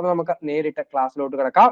അപ്പൊ നമുക്ക് നേരിട്ട് ക്ലാസ്സിലോട്ട് കിടക്കാം.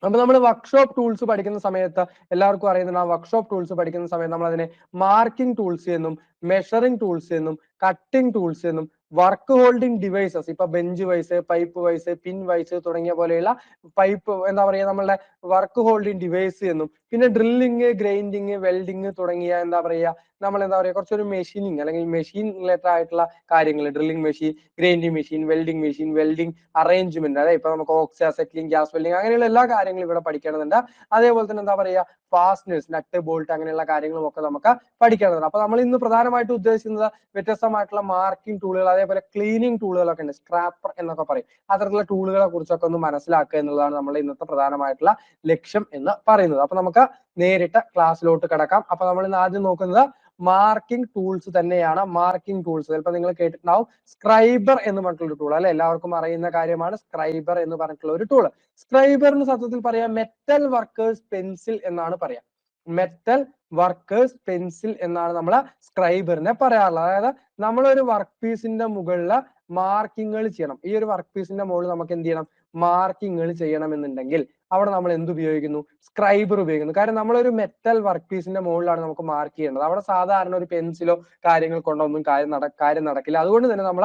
അപ്പൊ നമ്മൾ വർക്ക്ഷോപ്പ് ടൂൾസ് പഠിക്കുന്ന സമയത്ത് എല്ലാവർക്കും അറിയുന്നുണ്ട്, ആ വർക്ക്ഷോപ്പ് ടൂൾസ് പഠിക്കുന്ന സമയത്ത് നമ്മൾ അതിനെ മാർക്കിംഗ് ടൂൾസ് എന്നും മെഷറിംഗ് ടൂൾസ് എന്നും കട്ടിംഗ് ടൂൾസ് എന്നും വർക്ക് ഹോൾഡിംഗ് ഡിവൈസസ്, ഇപ്പൊ ബെഞ്ച് വൈസ്, പൈപ്പ് വൈസ്, പിൻ വൈസ് തുടങ്ങിയ പോലെയുള്ള പൈപ്പ് എന്താ പറയുക നമ്മളുടെ വർക്ക് ഹോൾഡിംഗ് ഡിവൈസ് എന്നും, പിന്നെ ഡ്രില്ലിങ്, ഗ്രൈൻഡിങ്, വെൽഡിങ് തുടങ്ങിയ എന്താ പറയുക നമ്മൾ എന്താ പറയുക കുറച്ചൊരു മെഷീനിങ് അല്ലെങ്കിൽ മെഷീൻ റിലേറ്റഡ് ആയിട്ടുള്ള കാര്യങ്ങൾ, drilling machine, grinding machine, welding arrangement, അതായത് ഇപ്പൊ നമുക്ക് ഓക്സി അസെറ്റ്ലിംഗ്, ഗ്യാസ് വെൽഡിംഗ് അങ്ങനെയുള്ള എല്ലാ കാര്യങ്ങളും ഇവിടെ പഠിക്കേണ്ടതുണ്ട്. അതേപോലെ തന്നെ എന്താ പറയുക ഫാസ്റ്റ്നേഴ്സ്, നട്ട് ബോൾട്ട് അങ്ങനെയുള്ള കാര്യങ്ങളും ഒക്കെ നമുക്ക് പഠിക്കേണ്ടതുണ്ട്. അപ്പൊ നമ്മൾ ഇന്ന് പ്രധാനമായിട്ട് ഉദ്ദേശിക്കുന്നത് വ്യത്യസ്തമായിട്ടുള്ള മാർക്കിംഗ് ടൂളുകൾ, അതേപോലെ ക്ലീനിങ് ടൂളുകളൊക്കെ ഉണ്ട്, സ്ക്രാപ്പർ എന്നൊക്കെ പറയും, അത്തരത്തിലുള്ള ടൂളുകളെ കുറിച്ചൊക്കെ ഒന്ന് മനസ്സിലാക്കുക എന്നുള്ളതാണ് നമ്മുടെ ഇന്നത്തെ പ്രധാനമായിട്ടുള്ള ലക്ഷ്യം എന്ന് പറയുന്നത്. അപ്പൊ നമുക്ക് നേരിട്ട് ക്ലാസ്സിലോട്ട് കിടക്കാം. അപ്പൊ നമ്മൾ ഇന്ന് ആദ്യം നോക്കുന്നത് മാർക്കിംഗ് ടൂൾസ് തന്നെയാണ്. മാർക്കിംഗ് ടൂൾസ് ചിലപ്പോൾ നിങ്ങൾ കേട്ടിട്ടുണ്ടാവും, സ്ക്രൈബർ എന്ന് പറഞ്ഞിട്ടുള്ള ടൂൾ അല്ലെ, എല്ലാവർക്കും അറിയുന്ന കാര്യമാണ് സ്ക്രൈബർ എന്ന് പറഞ്ഞിട്ടുള്ള ഒരു ടൂൾ. സ്ക്രൈബറിന് സത്യത്തിൽ പറയാം മെറ്റൽ വർക്കേഴ്സ് പെൻസിൽ എന്നാണ് പറയാം. മെറ്റൽ വർക്കേഴ്സ് പെൻസിൽ എന്നാണ് നമ്മൾ സ്ക്രൈബറിനെ പറയാറുള്ളത്. അതായത് നമ്മളൊരു വർക്ക് പീസിന്റെ മുകളിൽ മാർക്കിങ്ങുകൾ ചെയ്യണം. ഈ ഒരു വർക്ക് പീസിന്റെ മുകളിൽ നമുക്ക് എന്ത് ചെയ്യണം, മാർക്കിങ്ങുകൾ ചെയ്യണം എന്നുണ്ടെങ്കിൽ അവിടെ നമ്മൾ എന്ത് ഉപയോഗിക്കുന്നു, സ്ക്രൈബർ ഉപയോഗിക്കുന്നു. കാരണം നമ്മളൊരു മെറ്റൽ വർക്ക് പീസിന്റെ മുകളിലാണ് നമുക്ക് മാർക്ക് ചെയ്യേണ്ടത്. അവിടെ സാധാരണ ഒരു പെൻസിലോ കാര്യങ്ങൾ കൊണ്ടോ ഒന്നും കാര്യം നടക്കില്ല. അതുകൊണ്ട് തന്നെ നമ്മൾ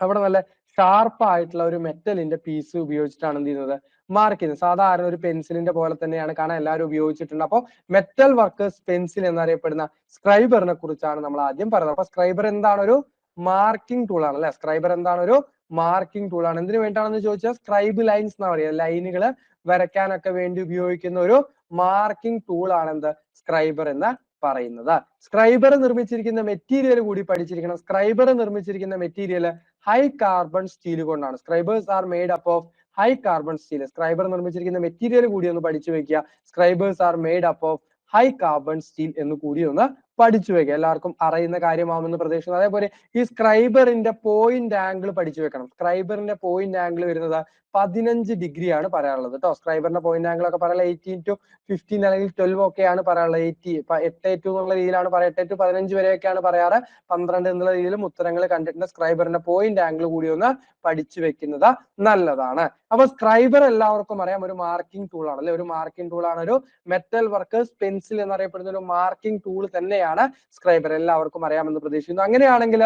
അവിടെ നല്ല ഷാർപ്പ് ആയിട്ടുള്ള ഒരു മെറ്റലിന്റെ പീസ് ഉപയോഗിച്ചിട്ടാണ് എന്ത് ചെയ്യുന്നത്, മാർക്ക് ചെയ്യുന്നത്. സാധാരണ ഒരു പെൻസിലിന്റെ പോലെ തന്നെയാണ് കാണാൻ, എല്ലാവരും ഉപയോഗിച്ചിട്ടുണ്ട്. അപ്പോൾ മെറ്റൽ വർക്കേഴ്സ് പെൻസിൽ എന്നറിയപ്പെടുന്ന സ്ക്രൈബറിനെ കുറിച്ചാണ് നമ്മൾ ആദ്യം പറയുന്നത്. അപ്പൊ സ്ക്രൈബർ എന്താണ്, ഒരു മാർക്കിംഗ് ടൂൾ ആണ് അല്ലെ. സ്ക്രൈബർ എന്താണ്, ഒരു മാർക്കിംഗ് ടൂൾ ആണ്. എന്തിനു വേണ്ടിയാണെന്ന് ചോദിച്ചാൽ സ്ക്രൈബ് ലൈൻസ് എന്നാ പറയുക, ലൈനുകൾ വരയ്ക്കാനൊക്കെ വേണ്ടി ഉപയോഗിക്കുന്ന ഒരു മാർക്കിംഗ് ടൂൾ ആണ് എന്ത്, സ്ക്രൈബർ എന്ന് പറയുന്നത്. സ്ക്രൈബർ നിർമ്മിച്ചിരിക്കുന്ന മെറ്റീരിയൽ കൂടി പഠിച്ചിരിക്കണം. സ്ക്രൈബർ നിർമ്മിച്ചിരിക്കുന്ന മെറ്റീരിയൽ ഹൈ കാർബൺ സ്റ്റീൽ കൊണ്ടാണ്. Scribers are made up of high carbon steel. Scriber നിർമ്മിച്ചിരിക്കുന്ന മെറ്റീരിയൽ കൂടി ഒന്ന് പഠിച്ചു വെക്കുക. Scribers are made up of high carbon steel എന്ന് കൂടി ഒന്ന് പഠിച്ചു വെക്കുക. എല്ലാവർക്കും അറിയുന്ന കാര്യമാവുമെന്ന് പ്രതീക്ഷിക്കുന്നു. അതേപോലെ ഈ സ്ക്രൈബറിന്റെ പോയിന്റ് ആംഗിൾ പഠിച്ചു വെക്കണം. സ്ക്രൈബറിന്റെ പോയിന്റ് ആംഗിൾ വരുന്നത് 15 ഡിഗ്രി ആണ് പറയാനുള്ളത് കേട്ടോ. സ്ക്രൈബറിന്റെ പോയിന്റ് ആംഗിൾ ഒക്കെ പറയാനുള്ള 18 to 15 അല്ലെങ്കിൽ 12 ഒക്കെയാണ് പറയാനുള്ളത്. 8 to എന്നുള്ള രീതിയിലാണ് പറയാം, 8 to 15 വരെയൊക്കെയാണ് പറയാറ്. 12 എന്നുള്ള രീതിയിലും ഉത്തരങ്ങൾ കണ്ടിട്ടുണ്ട്. സ്ക്രൈബറിന്റെ പോയിന്റ് ആംഗിൾ കൂടി ഒന്ന് പഠിച്ചു വെക്കുന്നത് നല്ലതാണ്. അപ്പൊ സ്ക്രൈബർ എല്ലാവർക്കും അറിയാം ഒരു മാർക്കിംഗ് ടൂൾ ആണ് അല്ലെ. ഒരു മാർക്കിംഗ് ടൂൾ ആണ്, ഒരു മെറ്റൽ വർക്കേഴ്സ് പെൻസിൽ എന്നറിയപ്പെടുന്ന ഒരു മാർക്കിംഗ് ടൂൾ തന്നെയാണ് സ്ക്രൈബർ. എല്ലാവർക്കും അറിയാമെന്ന് പ്രതീക്ഷിക്കുന്നു. അങ്ങനെയാണെങ്കിൽ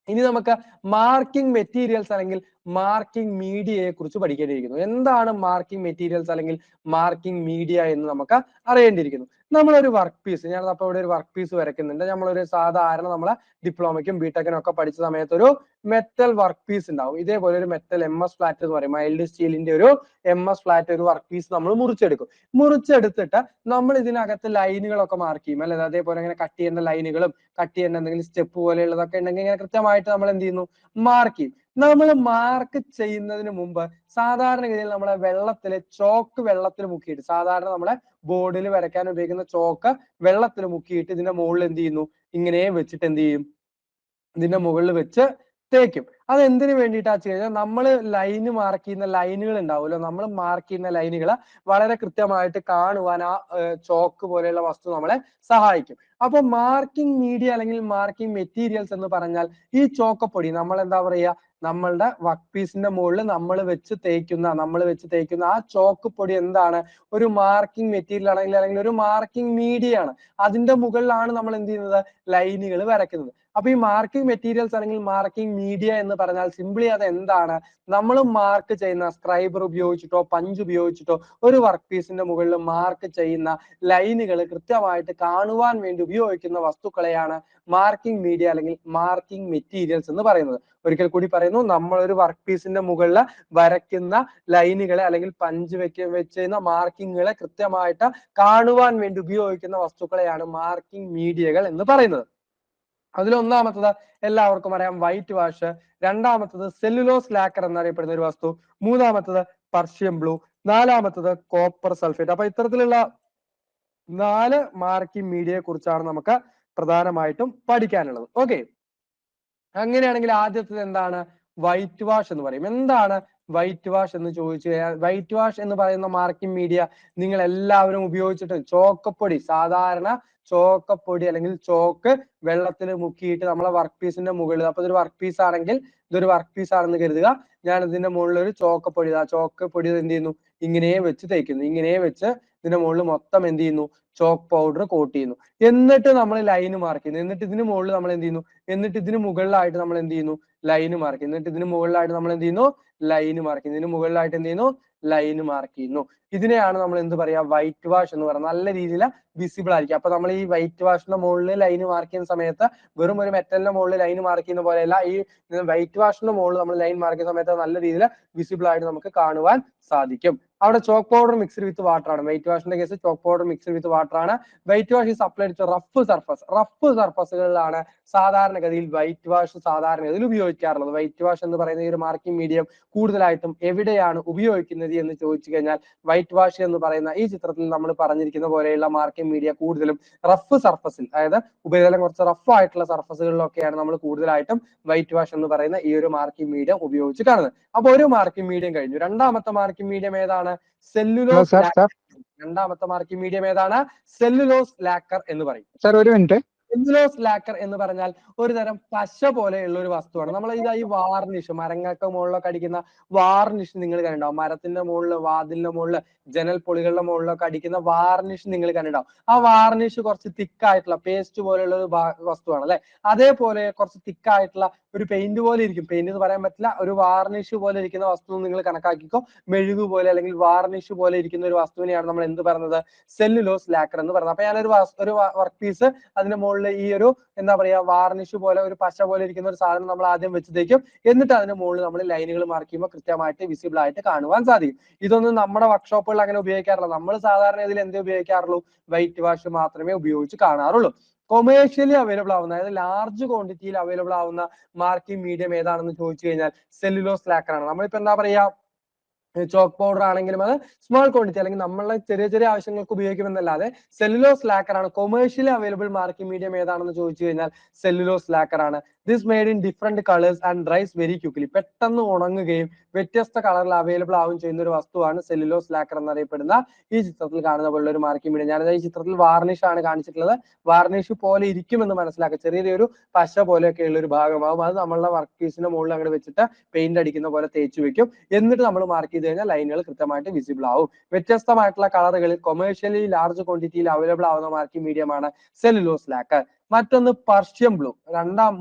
ഇനി നമുക്ക് മാർക്കിംഗ് മെറ്റീരിയൽസ് അല്ലെങ്കിൽ മാർക്കിംഗ് മീഡിയയെ കുറിച്ച് പഠിക്കേണ്ടിയിരിക്കുന്നു. എന്താണ് മാർക്കിംഗ് മെറ്റീരിയൽസ് അല്ലെങ്കിൽ മാർക്കിംഗ് മീഡിയ എന്ന് നമുക്ക് അറിയേണ്ടിയിരിക്കുന്നു. നമ്മളൊരു വർക്ക് പീസ്, ഞാൻ അപ്പൊ ഇവിടെ ഒരു വർക്ക് പീസ് വരയ്ക്കുന്നുണ്ട്. നമ്മളൊരു സാധാരണ നമ്മളെ ഡിപ്ലോമയ്ക്കും ബിടെക്കിനും ഒക്കെ പഠിച്ച സമയത്ത് ഒരു മെറ്റൽ വർക്ക് പീസ് ഉണ്ടാവും. ഇതേപോലെ ഒരു മെറ്റൽ MS ഫ്ലാറ്റ് എന്ന് പറയും, മൈൽഡ് സ്റ്റീലിന്റെ ഒരു MS ഫ്ലാറ്റ് ഒരു വർക്ക് പീസ് നമ്മൾ മുറിച്ചെടുക്കും. മുറിച്ചെടുത്തിട്ട് നമ്മൾ ഇതിനകത്ത് ലൈനുകളൊക്കെ മാർക്ക് ചെയ്യും അല്ലെ. അതേപോലെ ഇങ്ങനെ കട്ട് ചെയ്യേണ്ട ലൈനുകളും കട്ട് ചെയ്യേണ്ട എന്തെങ്കിലും സ്റ്റെപ്പ് പോലെയുള്ളതൊക്കെ ഉണ്ടെങ്കിൽ ഇങ്ങനെ കൃത്യമായിട്ട് നമ്മൾ എന്ത് ചെയ്യുന്നു, മാർക്ക് ചെയ്യും. നമ്മൾ മാർക്ക് ചെയ്യുന്നതിന് മുമ്പ് സാധാരണഗതിയിൽ നമ്മളെ ചോക്ക് വെള്ളത്തിൽ മുക്കിയിട്ട്, സാധാരണ നമ്മളെ ബോർഡിൽ വരയ്ക്കാൻ ഉപയോഗിക്കുന്ന ചോക്ക് വെള്ളത്തിൽ മുക്കിയിട്ട് ഇതിന്റെ മുകളിൽ എന്ത് ചെയ്യുന്നു, ഇങ്ങനെ വെച്ചിട്ട് എന്ത് ചെയ്യും, ഇതിന്റെ മുകളിൽ വെച്ച് തേക്കും. അത് എന്തിനു വേണ്ടിയിട്ടാ ചെയ്യുന്നത്, നമ്മൾ ലൈന് മാർക്ക് ചെയ്യുന്ന ലൈനുകൾ ഉണ്ടാവുമല്ലോ, നമ്മൾ മാർക്ക് ചെയ്യുന്ന ലൈനുകൾ വളരെ കൃത്യമായിട്ട് കാണുവാൻ ആ ചോക്ക് പോലെയുള്ള വസ്തു നമ്മളെ സഹായിക്കും. അപ്പൊ മാർക്കിംഗ് മീഡിയ അല്ലെങ്കിൽ മാർക്കിംഗ് മെറ്റീരിയൽസ് എന്ന് പറഞ്ഞാൽ ഈ ചോക്കപ്പൊടി നമ്മൾ എന്താ പറയുക, നമ്മളുടെ വർക്ക് പീസിന്റെ മുകളിൽ നമ്മൾ വെച്ച് തേക്കുന്ന ആ ചോക്ക് പൊടി എന്താണ്, ഒരു മാർക്കിംഗ് മെറ്റീരിയൽ ആണെങ്കിൽ അല്ലെങ്കിൽ ഒരു മാർക്കിംഗ് മീഡിയ ആണ്. അതിന്റെ മുകളിലാണ് നമ്മൾ എന്ത് ചെയ്യുന്നത്, ലൈനുകൾ വരയ്ക്കുന്നത്. അപ്പൊ ഈ മാർക്കിംഗ് മെറ്റീരിയൽസ് അല്ലെങ്കിൽ മാർക്കിംഗ് മീഡിയ എന്ന് പറഞ്ഞാൽ സിംപ്ലി അത് എന്താണ്, നമ്മൾ മാർക്ക് ചെയ്യുന്ന സ്ക്രൈബർ ഉപയോഗിച്ചിട്ടോ പഞ്ച് ഉപയോഗിച്ചിട്ടോ ഒരു വർക്ക് പീസിന്റെ മുകളിൽ മാർക്ക് ചെയ്യുന്ന ലൈനുകൾ കൃത്യമായിട്ട് കാണുവാൻ വേണ്ടി ഉപയോഗിക്കുന്ന വസ്തുക്കളെയാണ് മാർക്കിംഗ് മീഡിയ അല്ലെങ്കിൽ മാർക്കിംഗ് മെറ്റീരിയൽസ് എന്ന് പറയുന്നത്. ഒരിക്കൽ കൂടി പറയുന്നു, നമ്മളൊരു വർക്ക് പീസിന്റെ മുകളിൽ വരയ്ക്കുന്ന ലൈനുകളെ അല്ലെങ്കിൽ പഞ്ച് വെച്ചുന്ന മാർക്കിങ്ങുകളെ കൃത്യമായിട്ട് കാണുവാൻ വേണ്ടി ഉപയോഗിക്കുന്ന വസ്തുക്കളെയാണ് മാർക്കിംഗ് മീഡിയകൾ എന്ന് പറയുന്നത്. അതിലൊന്നാമത്തത് എല്ലാവർക്കും അറിയാം വൈറ്റ് വാഷ്, രണ്ടാമത്തത് സെല്ലുലോസ് ലാക്കർ എന്നറിയപ്പെടുന്ന ഒരു വസ്തു, മൂന്നാമത്തത് പെർഷ്യം ബ്ലൂ, നാലാമത്തത് കോപ്പർ സൾഫേറ്റ്. അപ്പൊ ഇത്തരത്തിലുള്ള 4 മാർക്കിംഗ് മീഡിയയെ കുറിച്ചാണ് നമുക്ക് പ്രധാനമായിട്ടും പഠിക്കാനുള്ളത്. ഓക്കെ, അങ്ങനെയാണെങ്കിൽ ആദ്യത്തേത് എന്താണ്, വൈറ്റ് വാഷ് എന്ന് പറയും. എന്താണ് വൈറ്റ് വാഷ് എന്ന് ചോദിച്ചു കഴിഞ്ഞാൽ, വൈറ്റ് വാഷ് എന്ന് പറയുന്ന മാർക്കിംഗ് മീഡിയ നിങ്ങൾ എല്ലാവരും ഉപയോഗിച്ചിട്ട് ചോക്കപ്പൊടി, സാധാരണ ചോക്കപ്പൊടി അല്ലെങ്കിൽ ചോക്ക് വെള്ളത്തിൽ മുക്കിയിട്ട് നമ്മളെ വർക്ക് പീസിന്റെ മുകളിൽ, അപ്പൊ ഇതൊരു വർക്ക് പീസ് ആണെങ്കിൽ ഇതൊരു വർക്ക് പീസ് ആണെന്ന് കരുതുക. ഞാൻ ഇതിന്റെ മുകളിൽ ഒരു ചോക്കപ്പൊടി, ആ ചോക്കപ്പൊടി എന്ത് ചെയ്യുന്നു, ഇങ്ങനെ വെച്ച് തേക്കുന്നു. ഇങ്ങനെ വെച്ച് ഇതിന്റെ മുകളിൽ മൊത്തം എന്ത് ചെയ്യുന്നു, ചോക്ക് പൗഡർ കോട്ട് ചെയ്യുന്നു. എന്നിട്ട് നമ്മൾ ലൈന് മാർക്ക് ചെയ്യുന്നു. എന്നിട്ട് ഇതിന് മുകളിൽ നമ്മൾ എന്ത് ചെയ്യുന്നു, എന്നിട്ട് ഇതിന് മുകളിലായിട്ട് നമ്മൾ എന്ത് ചെയ്യുന്നു, ലൈന് മാർക്ക് ചെയ്യുന്നു. എന്നിട്ട് ഇതിന് മുകളിലായിട്ട് നമ്മൾ എന്ത് ചെയ്യുന്നു, ലൈന് മാർക്ക് ചെയ്യുന്നു. ഇതിന് മുകളിലായിട്ട് എന്ത് ചെയ്യുന്നു, ലൈന് മാർക്ക് ചെയ്യുന്നു. ഇതിനെയാണ് നമ്മൾ എന്ത് പറയാ, വൈറ്റ് വാഷ് എന്ന് പറയുന്നത്. നല്ല രീതിയിൽ വിസിബിൾ ആയിരിക്കും. അപ്പൊ നമ്മൾ ഈ വൈറ്റ് വാഷിന്റെ മുകളിൽ ലൈന് മാർക്ക് ചെയ്യുന്ന സമയത്ത് വെറും ഒരു മെറ്റലിന്റെ മുകളിൽ ലൈൻ മാർക്ക് ചെയ്യുന്ന പോലെയല്ല, ഈ വൈറ്റ് വാഷിന്റെ മുകളിൽ നമ്മൾ ലൈൻ മാർക്ക് ചെയ്യുന്ന സമയത്ത് നല്ല രീതിയിൽ വിസിബിൾ ആയിട്ട് നമുക്ക് കാണുവാൻ സാധിക്കും. അവിടെ chalk powder mixed with water ആണ്. വൈറ്റ് വാഷിന്റെ case chalk powder mixed with water ആണ്. Whitewash is applied to rough surface. Rough സർഫസുകളിലാണ് സാധാരണഗതിയിൽ വൈറ്റ് വാഷ് സാധാരണഗതിയിൽ ഉപയോഗിക്കാറുള്ളത്. വൈറ്റ് വാഷ് എന്ന് പറയുന്ന ഈ ഒരു മാർക്കിംഗ് മീഡിയം കൂടുതലായിട്ടും എവിടെയാണ് ഉപയോഗിക്കുന്നത് എന്ന് ചോദിച്ചു കഴിഞ്ഞാൽ, വൈറ്റ് വാഷ് എന്ന് പറയുന്ന ഈ ചിത്രത്തിൽ നമ്മൾ പറഞ്ഞിരിക്കുന്ന പോലെയുള്ള മാർക്കിംഗ് മീഡിയ കൂടുതലും റഫ് സർഫസിൽ, അതായത് ഉപരിതലം കുറച്ച് റഫ് ആയിട്ടുള്ള സർഫസുകളിലൊക്കെയാണ് നമ്മൾ കൂടുതലായിട്ടും വൈറ്റ് വാഷ് എന്ന് പറയുന്ന ഈ ഒരു മാർക്കിംഗ് മീഡിയം ഉപയോഗിച്ച് കാണുന്നത്. അപ്പൊ ഒരു മാർക്കിംഗ് മീഡിയം കഴിഞ്ഞു. രണ്ടാമത്തെ മാർക്കിംഗ് മീഡിയം ഏതാണ്? Cellulose lacquer. രണ്ടാമത്തെ മാർക്കിംഗ് മീഡിയം ഏതാണ്? സെല്ലുലോസ് ലാക്കർ എന്ന് പറയും. ഒരു മിനിറ്റ്. സെല്ലുലോസ് ലാക്കർ എന്ന് പറഞ്ഞാൽ ഒരു തരം പശ പോലെയുള്ള ഒരു വസ്തുവാണ്. നമ്മൾ ഇതാ ഈ വാർണിഷ്, മരങ്ങൾക്ക് മുകളിലൊക്കെ അടിക്കുന്ന വാർണിഷ് നിങ്ങൾ കണ്ടിട്ടുണ്ടാവും. മരത്തിന്റെ മുകളിൽ, വാതിലിന്റെ മുകളിൽ, ജനൽ പൊളികളുടെ മുകളിലൊക്കെ അടിക്കുന്ന വാർണിഷ് നിങ്ങൾ കണ്ടിട്ടുണ്ടാവും. ആ വാർണിഷ് കുറച്ച് തിക്കായിട്ടുള്ള പേസ്റ്റ് പോലെയുള്ള ഒരു വസ്തുവാണ് അല്ലെ. അതേപോലെ കുറച്ച് തിക്കായിട്ടുള്ള ഒരു പെയിന്റ് പോലെ ഇരിക്കും. പെയിന്റ് എന്ന് പറയാൻ പറ്റില്ല, ഒരു വാർണിഷ് പോലെ ഇരിക്കുന്ന വസ്തു നിങ്ങൾ കണക്കാക്കിക്കോ. മെഴുകു പോലെ അല്ലെങ്കിൽ വാർണിഷ് പോലെ ഇരിക്കുന്ന ഒരു വസ്തുവിനെയാണ് നമ്മൾ എന്ത് പറയുന്നത്, സെല്ലുലോസ് ലാക്കർ എന്ന് പറയുന്നത്. അപ്പൊ ഞാനൊരു വർക്ക് പീസ് അതിന്റെ മുകളിൽ ഈ ഒരു എന്താ പറയാ വാർണിഷ് പോലെ ഒരു പശ പോലെ ഇരിക്കുന്ന ഒരു സാധനം നമ്മൾ ആദ്യം വെച്ച് തേക്കും. എന്നിട്ട് അതിന്റെ മുകളിൽ നമ്മൾ ലൈനുകൾ മാർക്ക് ചെയ്യുമ്പോൾ കൃത്യമായിട്ട് വിസിബിൾ ആയിട്ട് കാണുവാൻ സാധിക്കും. ഇതൊന്നും നമ്മുടെ വർക്ക്ഷോപ്പുകളിൽ അങ്ങനെ ഉപയോഗിക്കാറില്ല. നമ്മൾ സാധാരണ ഇതിൽ എന്തേ ഉപയോഗിക്കാറുള്ളൂ, വൈറ്റ് വാഷ് മാത്രമേ ഉപയോഗിച്ച് കാണാറുള്ളൂ. കൊമേഴ്ഷ്യലി അവൈലബിൾ ആവുന്ന, അതായത് ലാർജ് ക്വാണ്ടിറ്റിയിൽ അവൈലബിൾ ആവുന്ന മാർക്കിംഗ് മീഡിയം ഏതാണെന്ന് ചോദിച്ചു കഴിഞ്ഞാൽ സെല്ലുലോസ് ലാക്കർ ആണ്. നമ്മളിപ്പോ എന്താ പറയാ, ചോക്ക് പൗഡർ ആണെങ്കിലും അത് സ്മോൾ ക്വാണ്ടിറ്റി അല്ലെങ്കിൽ നമ്മളെ ചെറിയ ചെറിയ ആവശ്യങ്ങൾക്ക് ഉപയോഗിക്കുമെന്നല്ലാതെ സെല്ലുലോസ് ലാക്കർ ആണ്. കൊമേഴ്ഷ്യലി അവൈലബിൾ മാർക്കിംഗ് മീഡിയം ഏതാണെന്ന് ചോദിച്ചു കഴിഞ്ഞാൽ സെല്ലുലോസ് ലാക്കർ ആണ്. This made in different colours and dries very quickly. പെട്ടെന്ന് ഉണങ്ങുകയും വ്യത്യസ്ത കളറിൽ അവൈലബിൾ ആവുകയും ചെയ്യുന്ന ഒരു വസ്തുവാണ് സെല്ലുലോസ് ലാക്കർ എന്നറിയപ്പെടുന്ന ഈ ചിത്രത്തിൽ കാണുന്ന പോലുള്ള ഒരു മാർക്കിംഗ് മീഡിയം. ഞാനത് ഈ ചിത്രത്തിൽ വാർണിഷ് ആണ് കാണിച്ചിട്ടുള്ളത്. വാർണിഷ് പോലെ ഇരിക്കുമെന്ന് മനസ്സിലാക്കുക. ചെറിയൊരു പശ പോലെയൊക്കെ ഉള്ള ഒരു ഭാഗമാകും. അത് നമ്മളുടെ വർക്ക് പീസിന്റെ മുകളിൽ അങ്ങോട്ട് വെച്ചിട്ട് പെയിന്റ് അടിക്കുന്ന പോലെ തേച്ച് വെക്കും. എന്നിട്ട് നമ്മൾ മാർക്ക് ചെയ്ത് കഴിഞ്ഞാൽ ലൈനുകൾ കൃത്യമായിട്ട് വിസിബിൾ ആവും. വ്യത്യസ്തമായിട്ടുള്ള കളറുകളിൽ കൊമേഴ്ഷ്യലി ലാർജ് ക്വാണ്ടിറ്റിയിൽ അവൈലബിൾ ആവുന്ന മാർക്കിംഗ് മീഡിയമാണ് സെല്ലുലോസ് ലാക്കർ. മറ്റൊന്ന് പർഷ്യം ബ്ലൂ.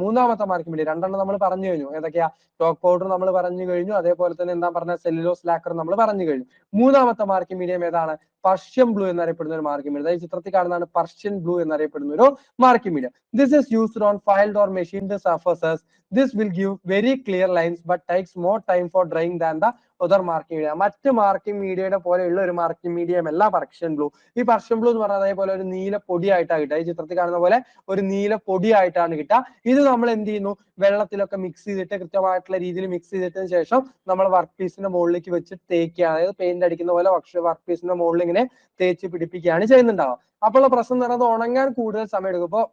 മൂന്നാമത്തെ മാർക്കിംഗ് മീഡിയം. രണ്ടെണ്ണം നമ്മൾ പറഞ്ഞു കഴിഞ്ഞു. ഏതൊക്കെയാ? ചോക്ക് പൗഡർ നമ്മൾ പറഞ്ഞു കഴിഞ്ഞു. അതേപോലെ തന്നെ എന്താ പറഞ്ഞ സെല്ലുലോസ് ലാക്കർ നമ്മൾ പറഞ്ഞു കഴിഞ്ഞു. മൂന്നാമത്തെ മാർക്കിംഗ് മീഡിയം ഏതാണ്? പർഷ്യൻ ബ്ലൂ എന്നറിയപ്പെടുന്ന ഒരു മാർക്കിംഗ് മീഡിയം. അതായത് ചിത്രത്തിൽ കാണുന്നതാണ് പർഷ്യൻ ബ്ലൂ എന്നറിയപ്പെടുന്ന ഒരു marking medium. This is used on filed or machined surfaces. This will give very clear lines but takes more time for drying than the other marking media. മറ്റ് marking മീഡിയയുടെ പോലെയുള്ള ഒരു marking medium അല്ല പർഷ്യൻ blue. ഈ പർഷ്യൻ blue എന്ന് പറഞ്ഞാൽ അതേപോലെ ഒരു നീല പൊടിയായിട്ടാണ് കിട്ടുക. ഈ ചിത്രത്തിൽ കാണുന്ന പോലെ ഒരു നീല പൊടിയായിട്ടാണ് കിട്ടുക. ഇത് നമ്മൾ എന്ത് ചെയ്യുന്നു, വെള്ളത്തിലൊക്കെ മിക്സ് ചെയ്തിട്ട് കൃത്യമായിട്ടുള്ള രീതിയിൽ മിക്സ് ചെയ്തിട്ടതിന് ശേഷം നമ്മൾ വർക്ക് പീസിന്റെ മുകളിലേക്ക് വെച്ച് തേക്കുകയാണ്. അതായത് പെയിന്റ് അടിക്കുന്ന പോലെ വർക്ക് പീസിന്റെ മുകളിൽ ഇങ്ങനെ തേച്ച് പിടിപ്പിക്കുകയാണ് ചെയ്യുന്നുണ്ടാവുക. അപ്പോൾ പ്രശ്നം എന്ന് പറയുന്നത് ഉണങ്ങാൻ കൂടുതൽ സമയം എടുക്കും. ഇപ്പോൾ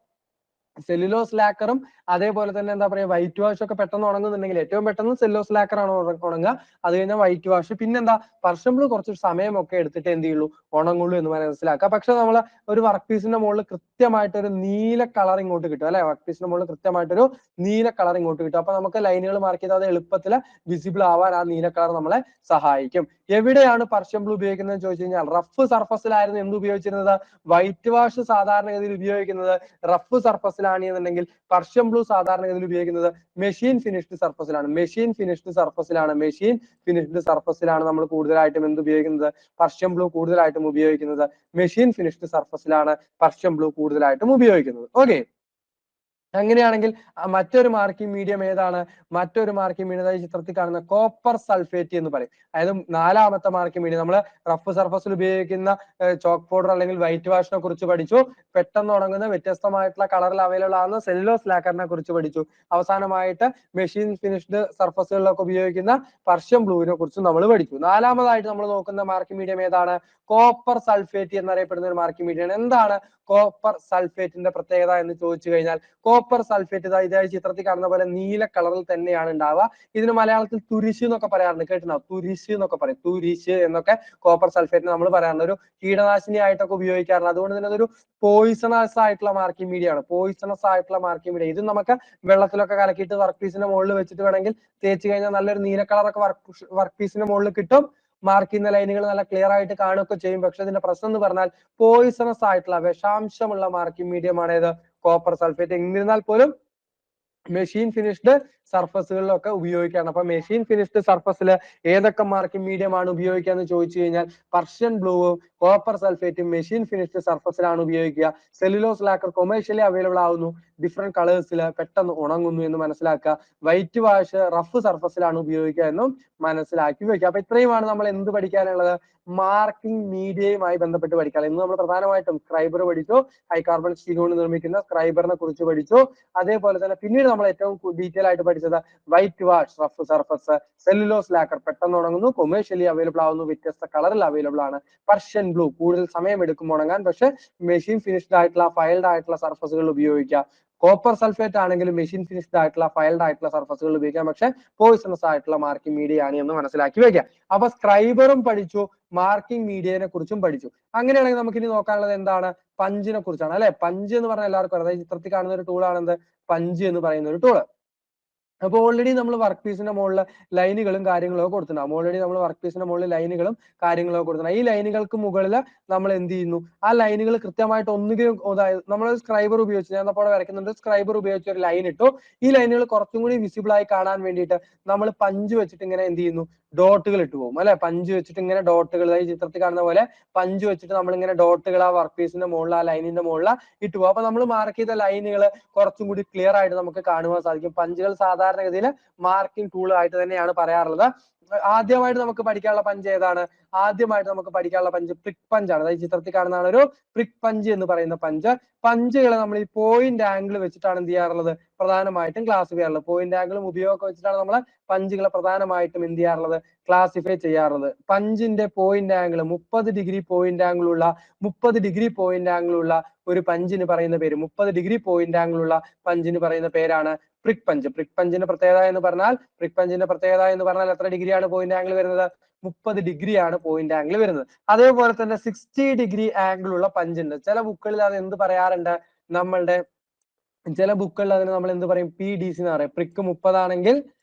സെല്ലുലോസ് ലാക്കറും അതേപോലെ തന്നെ എന്താ പറയുക വൈറ്റ് വാഷ് ഒക്കെ പെട്ടെന്ന് ഉണങ്ങുന്നുണ്ടെങ്കിൽ ഏറ്റവും പെട്ടെന്ന് സെല്ലുലോസ് ലാക്കർ ആണ് ഉണങ്ങുക. അത് കഴിഞ്ഞാൽ വൈറ്റ് വാഷ്. പിന്നെന്താ, പർഷ്യൻ ബ്ലൂ കുറച്ച് സമയമൊക്കെ എടുത്തിട്ട് എന്ത് ചെയ്യുള്ളൂ, ഉണങ്ങുള്ളൂ എന്ന് മനസ്സിലാക്കുക. പക്ഷെ നമ്മൾ ഒരു വർക്ക് പീസിന്റെ മുകളിൽ കൃത്യമായിട്ട് ഒരു നീല കളർ ഇങ്ങോട്ട് കിട്ടും അല്ലെ. വർക്ക് പീസിന്റെ മുകളിൽ കൃത്യമായിട്ടൊരു നീല കളർ ഇങ്ങോട്ട് കിട്ടും. അപ്പൊ നമുക്ക് ലൈനുകൾ മാർക്ക് ചെയ്ത് അത് എളുപ്പത്തിൽ വിസിബിൾ ആവാൻ ആ നീല കളർ നമ്മളെ സഹായിക്കും. എവിടെയാണ് പർഷ്യൻ ബ്ലൂ ഉപയോഗിക്കുന്നത് ചോദിച്ചു കഴിഞ്ഞാൽ, റഫ് സർഫസിലായിരുന്നു എന്ത് ഉപയോഗിച്ചിരുന്നത്, വൈറ്റ് വാഷ് സാധാരണഗതിയിൽ ഉപയോഗിക്കുന്നത് റഫ് സർഫസിലാണ് എന്നുണ്ടെങ്കിൽ പർഷ്യൻ ബ്ലൂ സാധാരണഗതിയിൽ ഉപയോഗിക്കുന്നത് മെഷീൻ ഫിനിഷ്ഡ് സർഫസിലാണ്. മെഷീൻ ഫിനിഷ്ഡ് സർഫസിലാണ് നമ്മൾ കൂടുതലായിട്ടും എന്ത് ഉപയോഗിക്കുന്നത്, പർഷ്യൻ ബ്ലൂ കൂടുതലായിട്ടും ഉപയോഗിക്കുന്നത്. മെഷീൻ ഫിനിഷ്ഡ് സർഫസിലാണ് പർഷ്യൻ ബ്ലൂ കൂടുതലായിട്ടും ഉപയോഗിക്കുന്നത്. ഓക്കെ, അങ്ങനെയാണെങ്കിൽ മറ്റൊരു മാർക്കിംഗ് മീഡിയം ഏതാണ്? മറ്റൊരു മാർക്കിംഗ് മീഡിയം അതായത് ചിത്രത്തിൽ കാണുന്ന കോപ്പർ സൾഫേറ്റ് എന്ന് പറയും. അതായത് നാലാമത്തെ മാർക്കിംഗ് മീഡിയം. നമ്മൾ റഫ് സർഫസിൽ ഉപയോഗിക്കുന്ന ചോക്ക് പൗഡർ അല്ലെങ്കിൽ വൈറ്റ് വാഷിനെ കുറിച്ച് പഠിച്ചു. പെട്ടെന്ന് ഉണങ്ങുന്ന വ്യത്യസ്തമായിട്ടുള്ള കളറിൽ അവൈലബിൾ ആകുന്ന സെല്ലുലോസ് ലാക്കറിനെ കുറിച്ച് പഠിച്ചു. അവസാനമായിട്ട് മെഷീൻ ഫിനിഷ്ഡ് സർഫസുകളിലൊക്കെ ഉപയോഗിക്കുന്ന പർഷ്യൻ ബ്ലൂവിനെ കുറിച്ച് നമ്മൾ പഠിച്ചു. നാലാമതായിട്ട് നമ്മൾ നോക്കുന്ന മാർക്കിംഗ് മീഡിയം ഏതാണ്? കോപ്പർ സൾഫേറ്റ് എന്നറിയപ്പെടുന്ന ഒരു മാർക്കിംഗ് മീഡിയം. എന്താണ് കോപ്പർ സൾഫേറ്റിന്റെ പ്രത്യേകത എന്ന് ചോദിച്ചു കഴിഞ്ഞാൽ കോപ്പർ സൾഫേറ്റ് ഇതായി ചിത്രത്തിൽ കാണുന്ന പോലെ നീല കളറിൽ തന്നെയാണ് ഉണ്ടാവുക. ഇതിന് മലയാളത്തിൽ തുരിശ് എന്നൊക്കെ പറയാറുണ്ട്, കേട്ടിട്ടുണ്ടോ? തുരിശ് എന്നൊക്കെ പറയും, തുരിശ് എന്നൊക്കെ കോപ്പർ സൾഫേറ്റ് നമ്മൾ പറയാറുണ്ട്. ഒരു കീടനാശിനി ആയിട്ടൊക്കെ ഉപയോഗിക്കാറുണ്ട്. അതുകൊണ്ട് തന്നെ അതൊരു പോയിസണസ് ആയിട്ടുള്ള മാർക്കിംഗ് മീഡിയ ആണ്, പോയിസണസ് ആയിട്ടുള്ള മാർക്കിംഗ് മീഡിയ. ഇത് നമുക്ക് വെള്ളത്തിലൊക്കെ കലക്കിയിട്ട് വർക്ക് പീസിന്റെ മുകളിൽ വെച്ചിട്ട് വേണമെങ്കിൽ തേച്ച് കഴിഞ്ഞാൽ നല്ലൊരു നീല കളറൊക്കെ വർക്ക് പീസിന്റെ മുകളിൽ കിട്ടും. മാർക്ക് ചെയ്യുന്ന ലൈനുകൾ നല്ല ക്ലിയർ ആയിട്ട് കാണുകയൊക്കെ ചെയ്യും. പക്ഷെ ഇതിന്റെ പ്രശ്നം എന്ന് പറഞ്ഞാൽ പോയിസണസ് ആയിട്ടുള്ള വിഷാംശമുള്ള മാർക്കിംഗ് മീഡിയം ആണ് ഏത്? Copper sulphate. എന്നിരുന്നാൽ പോലും മെഷീൻ ഫിനിഷ്ഡ് സർഫസുകളിലൊക്കെ ഉപയോഗിക്കുകയാണ്. അപ്പൊ മെഷീൻ ഫിനിഷ്ഡ് സർഫസിൽ ഏതൊക്കെ മാർക്കിംഗ് മീഡിയം ആണ് ഉപയോഗിക്കുക എന്ന് ചോദിച്ചു കഴിഞ്ഞാൽ പർഷ്യൻ ബ്ലൂവും കോപ്പർ സൾഫേറ്റും മെഷീൻ ഫിനിഷ്ഡ് സർഫസിലാണ് ഉപയോഗിക്കുക. സെല്ലുലോസ് ലാക്കർ കൊമേഴ്ഷ്യലി അവൈലബിൾ ആവുന്നു, ഡിഫറെന്റ് കളേഴ്സിൽ പെട്ടെന്ന് ഉണങ്ങുന്നു എന്ന് മനസ്സിലാക്കുക. വൈറ്റ് വാഷ് റഫ് സർഫസിലാണ് ഉപയോഗിക്കുക എന്നും മനസ്സിലാക്കി വെക്കുക. അപ്പൊ ഇത്രയുമാണ് നമ്മൾ എന്ത് പഠിക്കാനുള്ളത്? മാർക്കിംഗ് മീഡിയയുമായി ബന്ധപ്പെട്ട് പഠിക്കാം. ഇന്ന് നമ്മൾ പ്രധാനമായിട്ടും സ്ക്രൈബർ പഠിച്ചു, ഹൈ കാർബൺ സ്റ്റീൽ കൊണ്ട് നിർമ്മിക്കുന്ന സ്ക്രൈബറിനെ കുറിച്ച് പഠിച്ചു. അതേപോലെ തന്നെ പിന്നീട് നമ്മൾ ഏറ്റവും ഡീറ്റെയിൽ ആയിട്ട് പഠിച്ചത് white wash rough surface, cellulose lacquer പെട്ടെന്ന് ഉണങ്ങുന്നു, കൊമേഴ്ഷ്യലി അവൈലബിൾ ആവുന്നു, വ്യത്യസ്ത കളറിൽ അവൈലബിൾ ആണ്, പർഷ്യൻ ബ്ലൂ കൂടുതൽ സമയം എടുക്കും ഉണങ്ങാൻ, പക്ഷെ മെഷീൻ ഫിനിഷ്ഡ് ആയിട്ടുള്ള ഫയൽഡ് ആയിട്ടുള്ള സർഫസുകൾ ഉപയോഗിക്കാം. കോപ്പർ സൾഫേറ്റ് ആണെങ്കിലും മെഷീൻ ഫിനിഷ്ഡ് ആയിട്ടുള്ള ഫയൽഡ് ആയിട്ടുള്ള സർഫസുകൾ ഉപയോഗിക്കാം, പക്ഷെ പോയിസണസ് ആയിട്ടുള്ള മാർക്കിംഗ് മീഡിയ ആണ് എന്ന് മനസ്സിലാക്കി വെക്കാം. അപ്പൊ സ്ക്രൈബറും പഠിച്ചു, മാർക്കിംഗ് മീഡിയനെ കുറിച്ചും പഠിച്ചു. അങ്ങനെയാണെങ്കിൽ നമുക്ക് ഇനി നോക്കാനുള്ളത് എന്താണ്? പഞ്ചിനെ കുറിച്ചാണ് അല്ലെ. പഞ്ച് എന്ന് പറഞ്ഞാൽ എല്ലാവർക്കും അറിയാം, ചിത്രത്തിൽ കാണുന്ന ഒരു ടൂളാണ് എന്ത്? പഞ്ച് എന്ന് പറയുന്ന ഒരു ടൂള്. അപ്പൊ ഓൾറെഡി നമ്മൾ വർക്ക് പീസിന്റെ മുകളിൽ ലൈനുകളും കാര്യങ്ങളൊക്കെ കൊടുത്തിട്ടുണ്ടാവും. ഓൾറെഡി നമ്മൾ വർക്ക് പീസിന്റെ മുകളിൽ ലൈനുകളും കാര്യങ്ങളൊക്കെ കൊടുത്തിട്ടുണ്ട്. ഈ ലൈനുകൾക്ക് മുകളിൽ നമ്മൾ എന്ത് ചെയ്യുന്നു? ആ ലൈനുകൾ കൃത്യമായിട്ട് ഒന്നുകിലും നമ്മൾ സ്ക്രൈബർ ഉപയോഗിച്ച്, ഞാൻ അപ്പോൾ വരയ്ക്കുന്നുണ്ട്, സ്ക്രൈബർ ഉപയോഗിച്ച് ഒരു ലൈൻ ഇട്ടു. ഈ ലൈനുകൾ കുറച്ചും കൂടി വിസിബിൾ ആയി കാണാൻ വേണ്ടിയിട്ട് നമ്മൾ പഞ്ച് വെച്ചിട്ട് ഇങ്ങനെ എന്ത് ചെയ്യുന്നു? ഡോട്ടുകൾ ഇട്ട് പോകും അല്ലെ. പഞ്ച് വെച്ചിട്ട് ഇങ്ങനെ ഡോട്ടുകൾ, ഈ ചിത്രത്തിൽ കാണുന്ന പോലെ പഞ്ച് വെച്ചിട്ട് നമ്മൾ ഇങ്ങനെ ഡോട്ടുകൾ ആ വർക്ക് പീസിന്റെ മുകളിൽ, ആ ലൈനിന്റെ മുകളിൽ ഇട്ട് പോകും. അപ്പൊ നമ്മൾ മാർക്ക് ചെയ്ത ലൈനുകൾ കുറച്ചും കൂടി ക്ലിയർ ആയിട്ട് നമുക്ക് കാണുവാൻ സാധിക്കും. പഞ്ചുകൾ സാധാരണഗതിയിൽ മാർക്കിംഗ് ടൂൾ ആയിട്ട് തന്നെയാണ് പറയാറുള്ളത്. ആദ്യമായിട്ട് നമുക്ക് പഠിക്കാനുള്ള പഞ്ച് ഏതാണ്? ആദ്യമായിട്ട് നമുക്ക് പഠിക്കാനുള്ള പഞ്ച് പ്രിക് പഞ്ചാണ്. അതായത് ചിത്രത്തിൽ കാണുന്നതാണ് ഒരു പ്രിക് പഞ്ച് എന്ന് പറയുന്ന പഞ്ച്. പഞ്ചുകളെ നമ്മൾ ഈ പോയിന്റ് ആംഗിൾ വെച്ചിട്ടാണ് എന്ത് ചെയ്യാറുള്ളത്? പ്രധാനമായിട്ടും ക്ലാസിഫൈ ചെയ്യാറുള്ളത്. പോയിന്റ് ആംഗിളും ഉപയോഗമൊക്കെ വെച്ചിട്ടാണ് നമ്മൾ പഞ്ചുകളെ പ്രധാനമായിട്ടും എന്ത് ചെയ്യാറുള്ളത്? ക്ലാസിഫൈ ചെയ്യാറുള്ളത്. പഞ്ചിന്റെ point angle 30 degree point angle ഉള്ള 30 ഡിഗ്രി പോയിന്റ് ആംഗിൾ ഉള്ള ഒരു പഞ്ചിന് പറയുന്ന പേര്, 30 ഡിഗ്രി പോയിന്റ് ആംഗിൾ ഉള്ള പഞ്ചിന് പറയുന്ന പേരാണ് പ്രിക് പഞ്ച്. പ്രിക് പഞ്ചിന്റെ പ്രത്യേകത എന്ന് പറഞ്ഞാൽ എത്ര ഡിഗ്രിയാണ് പോയിന്റ് ആംഗിൾ വരുന്നത്? 30 ഡിഗ്രിയാണ് പോയിന്റ് ആംഗിൾ വരുന്നത്. അതേപോലെ തന്നെ 60 ഡിഗ്രി ആംഗിൾ ഉള്ള പഞ്ച് ഉണ്ട്. ചില ബുക്കുകളിൽ അത് എന്ത് പറയാറുണ്ട്? നമ്മളുടെ ചില ബുക്കുകളിൽ അതിന് നമ്മൾ എന്ത് പറയും? PDC എന്ന് പറയും. പ്രിക്ക് 30 ആണെങ്കിൽ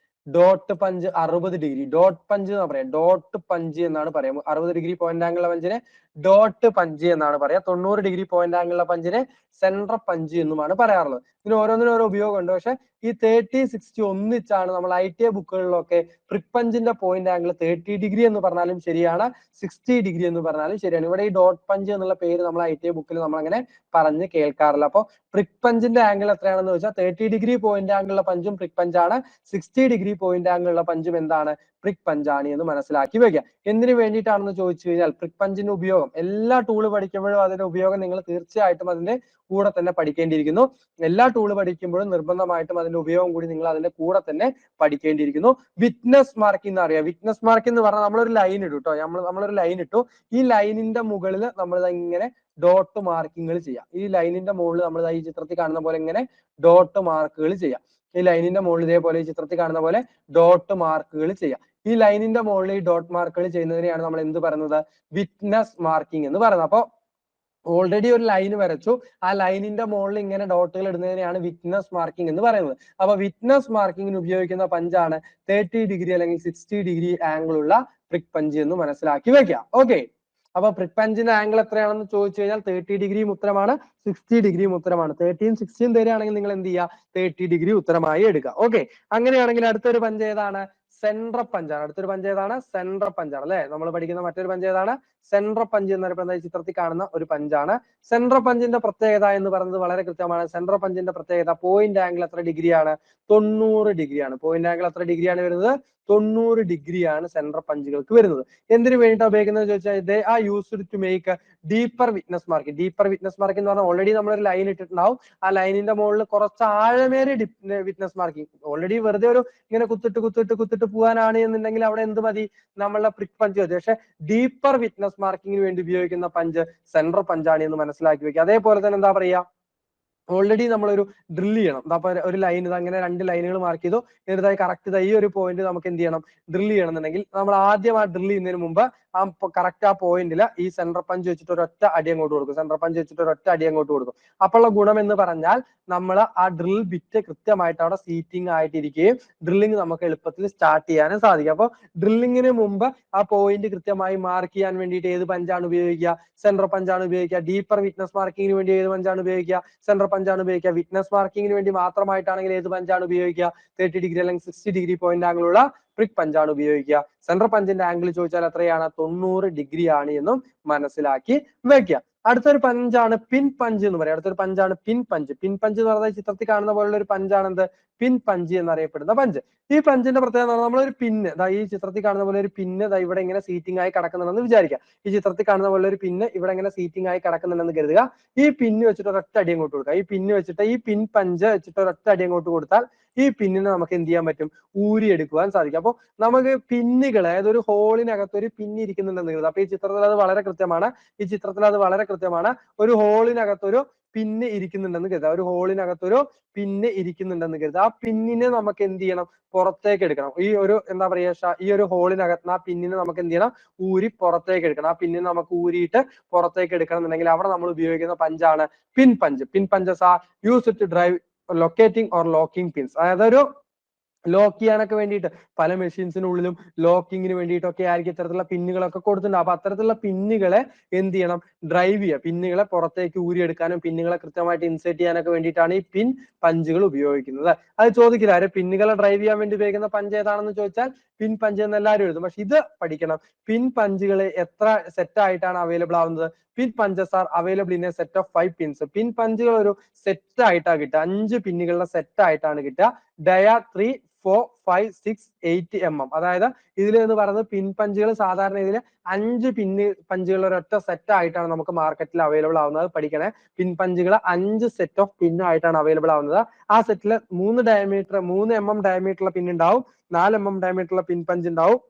dot punch 60 degree, dot punch എന്ന് പറയാം, ഡോട്ട് പഞ്ച് എന്നാണ് പറയാം. 60 ഡിഗ്രി പോയിന്റ് ആംഗിൾ ഉള്ള പഞ്ചിനെ ഡോട്ട് പഞ്ച് എന്നാണ് പറയാ. 90 ഡിഗ്രി പോയിന്റ് ആംഗിൾ ഉള്ള പഞ്ചിനെ സെൻട്രൽ പഞ്ച് എന്നുമാണ് പറയാറുള്ളത്. ഇതിന് ഓരോന്നിനും ഓരോ ഉപയോഗമുണ്ട്. പക്ഷെ ഈ 30, 60 ഒന്നിച്ചാണ് നമ്മൾ ITA ബുക്കുകളിലൊക്കെ പ്രിക് പഞ്ചിന്റെ പോയിന്റ് ആംഗിൾ 30 ഡിഗ്രി എന്ന് പറഞ്ഞാലും ശരിയാണ്, 60 ഡിഗ്രി എന്ന് പറഞ്ഞാലും ശരിയാണ്. ഇവിടെ ഈ ഡോട്ട് പഞ്ച് എന്നുള്ള പേര് നമ്മൾ ITA ബുക്കിൽ നമ്മൾ അങ്ങനെ പറഞ്ഞ് കേൾക്കാറില്ല. അപ്പൊ പ്രിക് പഞ്ചിന്റെ ആംഗിൾ എത്രയാണെന്ന് വെച്ചാൽ 30 ഡിഗ്രി പോയിന്റ് ആംഗിൾ ഉള്ള പഞ്ചും പ്രിക് പഞ്ചാണ്, 60 ഡിഗ്രി പോയിന്റ് ആംഗിൾ ഉള്ള പഞ്ചും എന്താണ്? പ്രിക് പഞ്ചാണ് എന്ന് മനസ്സിലാക്കി വെക്കുക. എന്തിനു വേണ്ടിയിട്ടാണെന്ന് ചോദിച്ചു കഴിഞ്ഞാൽ പ്രിക് പഞ്ചിന്റെ ഉപയോഗം, എല്ലാ ടൂള് പഠിക്കുമ്പോഴും അതിന്റെ ഉപയോഗം നിങ്ങൾ തീർച്ചയായിട്ടും അതിന്റെ കൂടെ തന്നെ പഠിക്കേണ്ടിയിരിക്കുന്നു. എല്ലാ ടൂള് പഠിക്കുമ്പോഴും നിർബന്ധമായിട്ടും അതിന്റെ ഉപയോഗം കൂടി നിങ്ങൾ അതിന്റെ കൂടെ തന്നെ പഠിക്കേണ്ടിയിരിക്കുന്നു. വിറ്റ്നസ് മാർക്കിംഗ് എന്ന് അറിയാം. വിറ്റ്നസ് മാർക്കിംഗ് എന്ന് പറഞ്ഞാൽ നമ്മളൊരു ലൈൻ ഇട്ടു കേട്ടോ, നമ്മളൊരു ലൈൻ ഇട്ടു. ഈ ലൈനിന്റെ മുകളിൽ നമ്മൾ ഇങ്ങനെ ഡോട്ട് മാർക്കിങ്ങുകൾ ചെയ്യാം. ഈ ലൈനിന്റെ മുകളിൽ നമ്മൾ ഈ ചിത്രത്തിൽ കാണുന്ന പോലെ ഇങ്ങനെ ഡോട്ട് മാർക്കുകൾ ചെയ്യാം. ഈ ലൈനിന്റെ മുകളിൽ ഇതേപോലെ ഈ ചിത്രത്തിൽ കാണുന്ന പോലെ ഡോട്ട് മാർക്കുകൾ ചെയ്യാം. ഈ ലൈനിന്റെ മുകളിൽ ഈ ഡോട്ട് മാർക്കുകൾ ചെയ്യുന്നതിനെയാണ് നമ്മൾ എന്ത് പറയുന്നത്? വിറ്റ്നസ് മാർക്കിംഗ് എന്ന് പറയുന്നത്. അപ്പൊ ഓൾറെഡി ഒരു ലൈൻ വരച്ചു, ആ ലൈനിന്റെ മുകളിൽ ഇങ്ങനെ ഡോട്ടുകൾ ഇടുന്നതിനെയാണ് വിറ്റ്നസ് മാർക്കിംഗ് എന്ന് പറയുന്നത്. അപ്പൊ വിറ്റ്നസ് മാർക്കിങ്ങിന് ഉപയോഗിക്കുന്ന പഞ്ചാണ് 30 ഡിഗ്രി അല്ലെങ്കിൽ 60 ഡിഗ്രി ആംഗിൾ ഉള്ള പ്രിക് പഞ്ച് എന്ന് മനസ്സിലാക്കി വെക്കുക. ഓക്കെ, അപ്പൊ പ്രിക് പഞ്ചിന്റെ ആംഗിൾ എത്രയാണെന്ന് ചോദിച്ചു കഴിഞ്ഞാൽ 30 ഡിഗ്രിയും ഉത്തരമാണ്, 60 ഡിഗ്രിയും ഉത്തരമാണ്. 30യും 60യും തരികയാണെങ്കിൽ നിങ്ങൾ എന്ത് ചെയ്യുക? 30 ഡിഗ്രി ഉത്തരമായി എടുക്കുക. ഓക്കെ, അങ്ങനെയാണെങ്കിൽ അടുത്തൊരു പഞ്ച് ഏതാണ്? സെൻട്രൽ പഞ്ചാണ്. അടുത്തൊരു പഞ്ച് ഏതാണ്? സെൻട്രൽ പഞ്ചാണ് അല്ലെ. നമ്മൾ പഠിക്കുന്ന മറ്റൊരു പഞ്ച് ഏതാണ്? സെൻട്രൽ പഞ്ച് എന്ന് പറയുന്നത് ചിത്രത്തിൽ കാണുന്ന ഒരു പഞ്ചാണ്. സെൻട്രൽ പഞ്ചിന്റെ പ്രത്യേകത എന്ന് പറയുന്നത് വളരെ കൃത്യമാണ്. സെൻട്രൽ പഞ്ചിന്റെ പ്രത്യേകത പോയിന്റ് ആംഗിൾ എത്ര ഡിഗ്രിയാണ്? 90 ഡിഗ്രിയാണ്. പോയിന്റ് ആംഗിൾ എത്ര ഡിഗ്രിയാണ് വരുന്നത്? 90 ഡിഗ്രിയാണ് സെൻട്രൽ പഞ്ചുകൾക്ക് വരുന്നത്. എന്തിനു വേണ്ടിയിട്ടാണ് ഉപയോഗിക്കുന്നത് ചോദിച്ചാൽ they are used to make deeper witness marking. Deeper witness marking എന്ന് പറഞ്ഞാൽ ഓൾറെഡി നമ്മളൊരു ലൈൻ ഇട്ടിട്ടുണ്ടാവും. ആ ലൈനിന്റെ മുകളിൽ കുറച്ച് ആഴമേറിയ വിറ്റ്നസ് മാർക്കിംഗ്. ഓൾറെഡി വെറുതെ ഒരു ഇങ്ങനെ കുത്തിട്ട് പോകാനാണ് എന്നുണ്ടെങ്കിൽ അവിടെ എന്ത് മതി? നമ്മളുടെ പ്രിക് പഞ്ച് മതി. പക്ഷെ ഡീപ്പർ വിറ്റ്നസ് വിറ്റ്നസ് മാർക്കിങ്ങിന് വേണ്ടി ഉപയോഗിക്കുന്ന പഞ്ച് സെൻട്രൽ പഞ്ചാണ് എന്ന് മനസ്സിലാക്കി വെക്കുക. അതേപോലെ തന്നെ എന്താ പറയാ, ഓൾറെഡി നമ്മളൊരു ഡ്രിൽ ചെയ്യണം. അപ്പൊ ഒരു ലൈൻ അങ്ങനെ 2 ലൈനുകൾ മാർക്ക് ചെയ്തു, എന്നിട്ട് കറക്റ്റ് ഈ ഒരു പോയിന്റ് നമുക്ക് എന്ത് ചെയ്യണം, ഡ്രിൽ ചെയ്യണമെന്നുണ്ടെങ്കിൽ നമ്മൾ ആദ്യം ആ ഡ്രിൽ ചെയ്യുന്നതിന് മുമ്പ് കറക്റ്റ് ആ പോയിന്റിൽ ഈ സെൻട്രൽ പഞ്ച് വെച്ചിട്ട് ഒരൊറ്റ അടി അങ്ങോട്ട് കൊടുക്കും. സെൻട്രൽ പഞ്ച് വെച്ചിട്ട് ഒരൊറ്റ അടി അങ്ങോട്ട് കൊടുക്കും. അപ്പോഴുള്ള ഗുണം എന്ന് പറഞ്ഞാൽ നമ്മൾ ആ ഡ്രിൽ ബിറ്റ് കൃത്യമായിട്ട് അവിടെ സീറ്റിംഗ് ആയിട്ടിരിക്കുകയും ഡ്രില്ലിങ് നമുക്ക് എളുപ്പത്തിൽ സ്റ്റാർട്ട് ചെയ്യാനും സാധിക്കും. അപ്പോൾ ഡ്രില്ലിങ്ങിന് മുമ്പ് ആ പോയിന്റ് കൃത്യമായി മാർക്ക് ചെയ്യാൻ വേണ്ടിയിട്ട് ഏത് പഞ്ചാണ് ഉപയോഗിക്കുക, സെൻട്രൽ പഞ്ചാണ് ഉപയോഗിക്കുക. ഡീപ്പർ വിറ്റ്നസ് മാർക്കിങ്ങിന് വേണ്ടി ഏത് പഞ്ചാണ് ഉപയോഗിക്കുക, സെൻട്രൽ പഞ്ചാണ് ഉപയോഗിക്കുക. വിറ്റ്നസ് മാർക്കിങ്ങിന് വേണ്ടി മാത്രമായിട്ടാണെങ്കിൽ ഏത് പഞ്ചാണ് ഉപയോഗിക്കുക, 30 ഡിഗ്രി അല്ലെങ്കിൽ 60 ഡിഗ്രി പോയിന്റ് ആംഗിളുള്ള പ്രിക് പഞ്ചാണ് ഉപയോഗിക്കുക. സെൻട്രൽ പഞ്ചിന്റെ ആംഗിൾ ചോദിച്ചാൽ എത്രയാണ്, 90 ഡിഗ്രി ആണ് എന്നും മനസ്സിലാക്കി വെക്കുക. അടുത്തൊരു പഞ്ചാണ് പിൻ പഞ്ച് എന്ന് പറയും. അടുത്തൊരു പഞ്ചാണ് പിൻ പഞ്ച്. പിൻ പഞ്ച് എന്ന് പറഞ്ഞാൽ ചിത്രത്തിൽ കാണുന്ന പോലുള്ള ഒരു പഞ്ചാണ് എന്ത്, പിൻ പഞ്ച് എന്നറിയപ്പെടുന്ന പഞ്ച്. ഈ പഞ്ചിന്റെ പ്രത്യേകത നമ്മളൊരു പിന്ന് ഈ ചിത്രത്തിൽ കാണുന്ന പോലെ ഒരു പിന്ന് ഇവിടെ ഇങ്ങനെ സീറ്റിംഗ് ആയി കിടക്കുന്നുണ്ടെന്ന് വിചാരിക്കുക. ഈ ചിത്രത്തിൽ കാണുന്ന പോലെ ഒരു പിന്ന് ഇവിടെ ഇങ്ങനെ സീറ്റിംഗ് ആയി കിടക്കുന്നുണ്ടെന്ന് കരുതുക. ഈ പിന്ന് വെച്ചിട്ട് ഒരൊറ്റ അടി അങ്ങോട്ട് കൊടുക്കുക. ഈ പിന്ന് വെച്ചിട്ട് ഈ പിൻ പഞ്ച് വെച്ചിട്ട് ഒരൊറ്റ അടി അങ്ങോട്ട് കൊടുത്താൽ ഈ പിന്നിനെ നമുക്ക് എന്ത് ചെയ്യാൻ പറ്റും, ഊരിയെടുക്കുവാൻ സാധിക്കും. അപ്പോൾ നമുക്ക് പിന്നുകൾ, അതായത് ഒരു ഹോളിനകത്ത് ഒരു പിന്ന് ഇരിക്കുന്നുണ്ടെന്ന് കരുതുക. അപ്പൊ ഈ ചിത്രത്തിൽ അത് വളരെ കൃത്യമാണ്. ഈ ചിത്രത്തിൽ അത് വളരെ കൃത്യമാണ്. ഒരു ഹോളിനകത്തൊരു പിന്ന് ഇരിക്കുന്നുണ്ടെന്ന് കരുതുക. ഒരു ഹോളിനകത്തൊരു പിന്ന് ഇരിക്കുന്നുണ്ടെന്ന് കരുതുക. ആ പിന്നിനെ നമുക്ക് എന്ത് ചെയ്യണം, പുറത്തേക്ക് എടുക്കണം. ഈ ഒരു എന്താ പറയുക, ഈ ഒരു ഹോളിനകത്ത് ആ പിന്നിനെ നമുക്ക് എന്ത് ചെയ്യണം, ഊരി പുറത്തേക്ക് എടുക്കണം. ആ പിന്നിനെ നമുക്ക് ഊരിയിട്ട് പുറത്തേക്ക് എടുക്കണം എന്നുണ്ടെങ്കിൽ അവിടെ നമ്മൾ ഉപയോഗിക്കുന്ന പഞ്ചാണ് pin punch. Pin punches are used to drive locating or locking pins. അതായത് ഒരു ലോക്ക് ചെയ്യാനൊക്കെ വേണ്ടിയിട്ട് പല മെഷീൻസിനുള്ളിലും ലോക്കിങ്ങിന് വേണ്ടിയിട്ടൊക്കെ ആയിരിക്കും ഇത്തരത്തിലുള്ള പിന്നുകളൊക്കെ കൊടുത്തിട്ടുണ്ട്. അപ്പൊ അത്തരത്തിലുള്ള പിന്നുകളെ എന്ത് ചെയ്യണം, ഡ്രൈവ് ചെയ്യുക. പിന്നുകളെ പുറത്തേക്ക് ഊരിയെടുക്കാനും പിന്നുകളെ കൃത്യമായിട്ട് ഇൻസേർട്ട് ചെയ്യാനൊക്കെ വേണ്ടിയിട്ടാണ് ഈ പിൻ പഞ്ചുകൾ ഉപയോഗിക്കുന്നത്. അത് ചോദിക്കില്ല, ആര് പിന്നുകളെ ഡ്രൈവ് ചെയ്യാൻ വേണ്ടി ഉപയോഗിക്കുന്ന പഞ്ച് ഏതാണെന്ന് ചോദിച്ചാൽ പിൻ പഞ്ച് എന്ന് എല്ലാവരും എഴുതും. പക്ഷെ ഇത് പഠിക്കണം, പിൻ പഞ്ചുകൾ എത്ര സെറ്റ് ആയിട്ടാണ് അവൈലബിൾ ആവുന്നത്. Pin punches are available in a set of 5 pins. Pin പഞ്ചുകൾ ഒരു സെറ്റ് ആയിട്ടാണ് കിട്ടുക, 5 പിന്നുകളുടെ സെറ്റ് ആയിട്ടാണ് കിട്ടുക. ഡയ 3, 4, 5, 6, 8 mm. അതായത് ഇതിൽ എന്ന് പറയുന്നത് പിൻ പഞ്ചുകൾ സാധാരണ ഇതിൽ 5 പിന്ന് പഞ്ചുകൾ ഒരൊറ്റ സെറ്റ് ആയിട്ടാണ് നമുക്ക് മാർക്കറ്റിൽ അവൈലബിൾ ആവുന്നത്. പഠിക്കണേ, പിൻ പഞ്ചുകൾ 5 സെറ്റ് ഓഫ് പിൻ ആയിട്ടാണ് അവൈലബിൾ ആവുന്നത്. ആ സെറ്റിൽ 3 mm ഡയമീറ്ററുള്ള പിൻ ഉണ്ടാവും, 4 mm ഡയമീറ്ററുള്ള പിൻ പഞ്ച് ഉണ്ടാവും,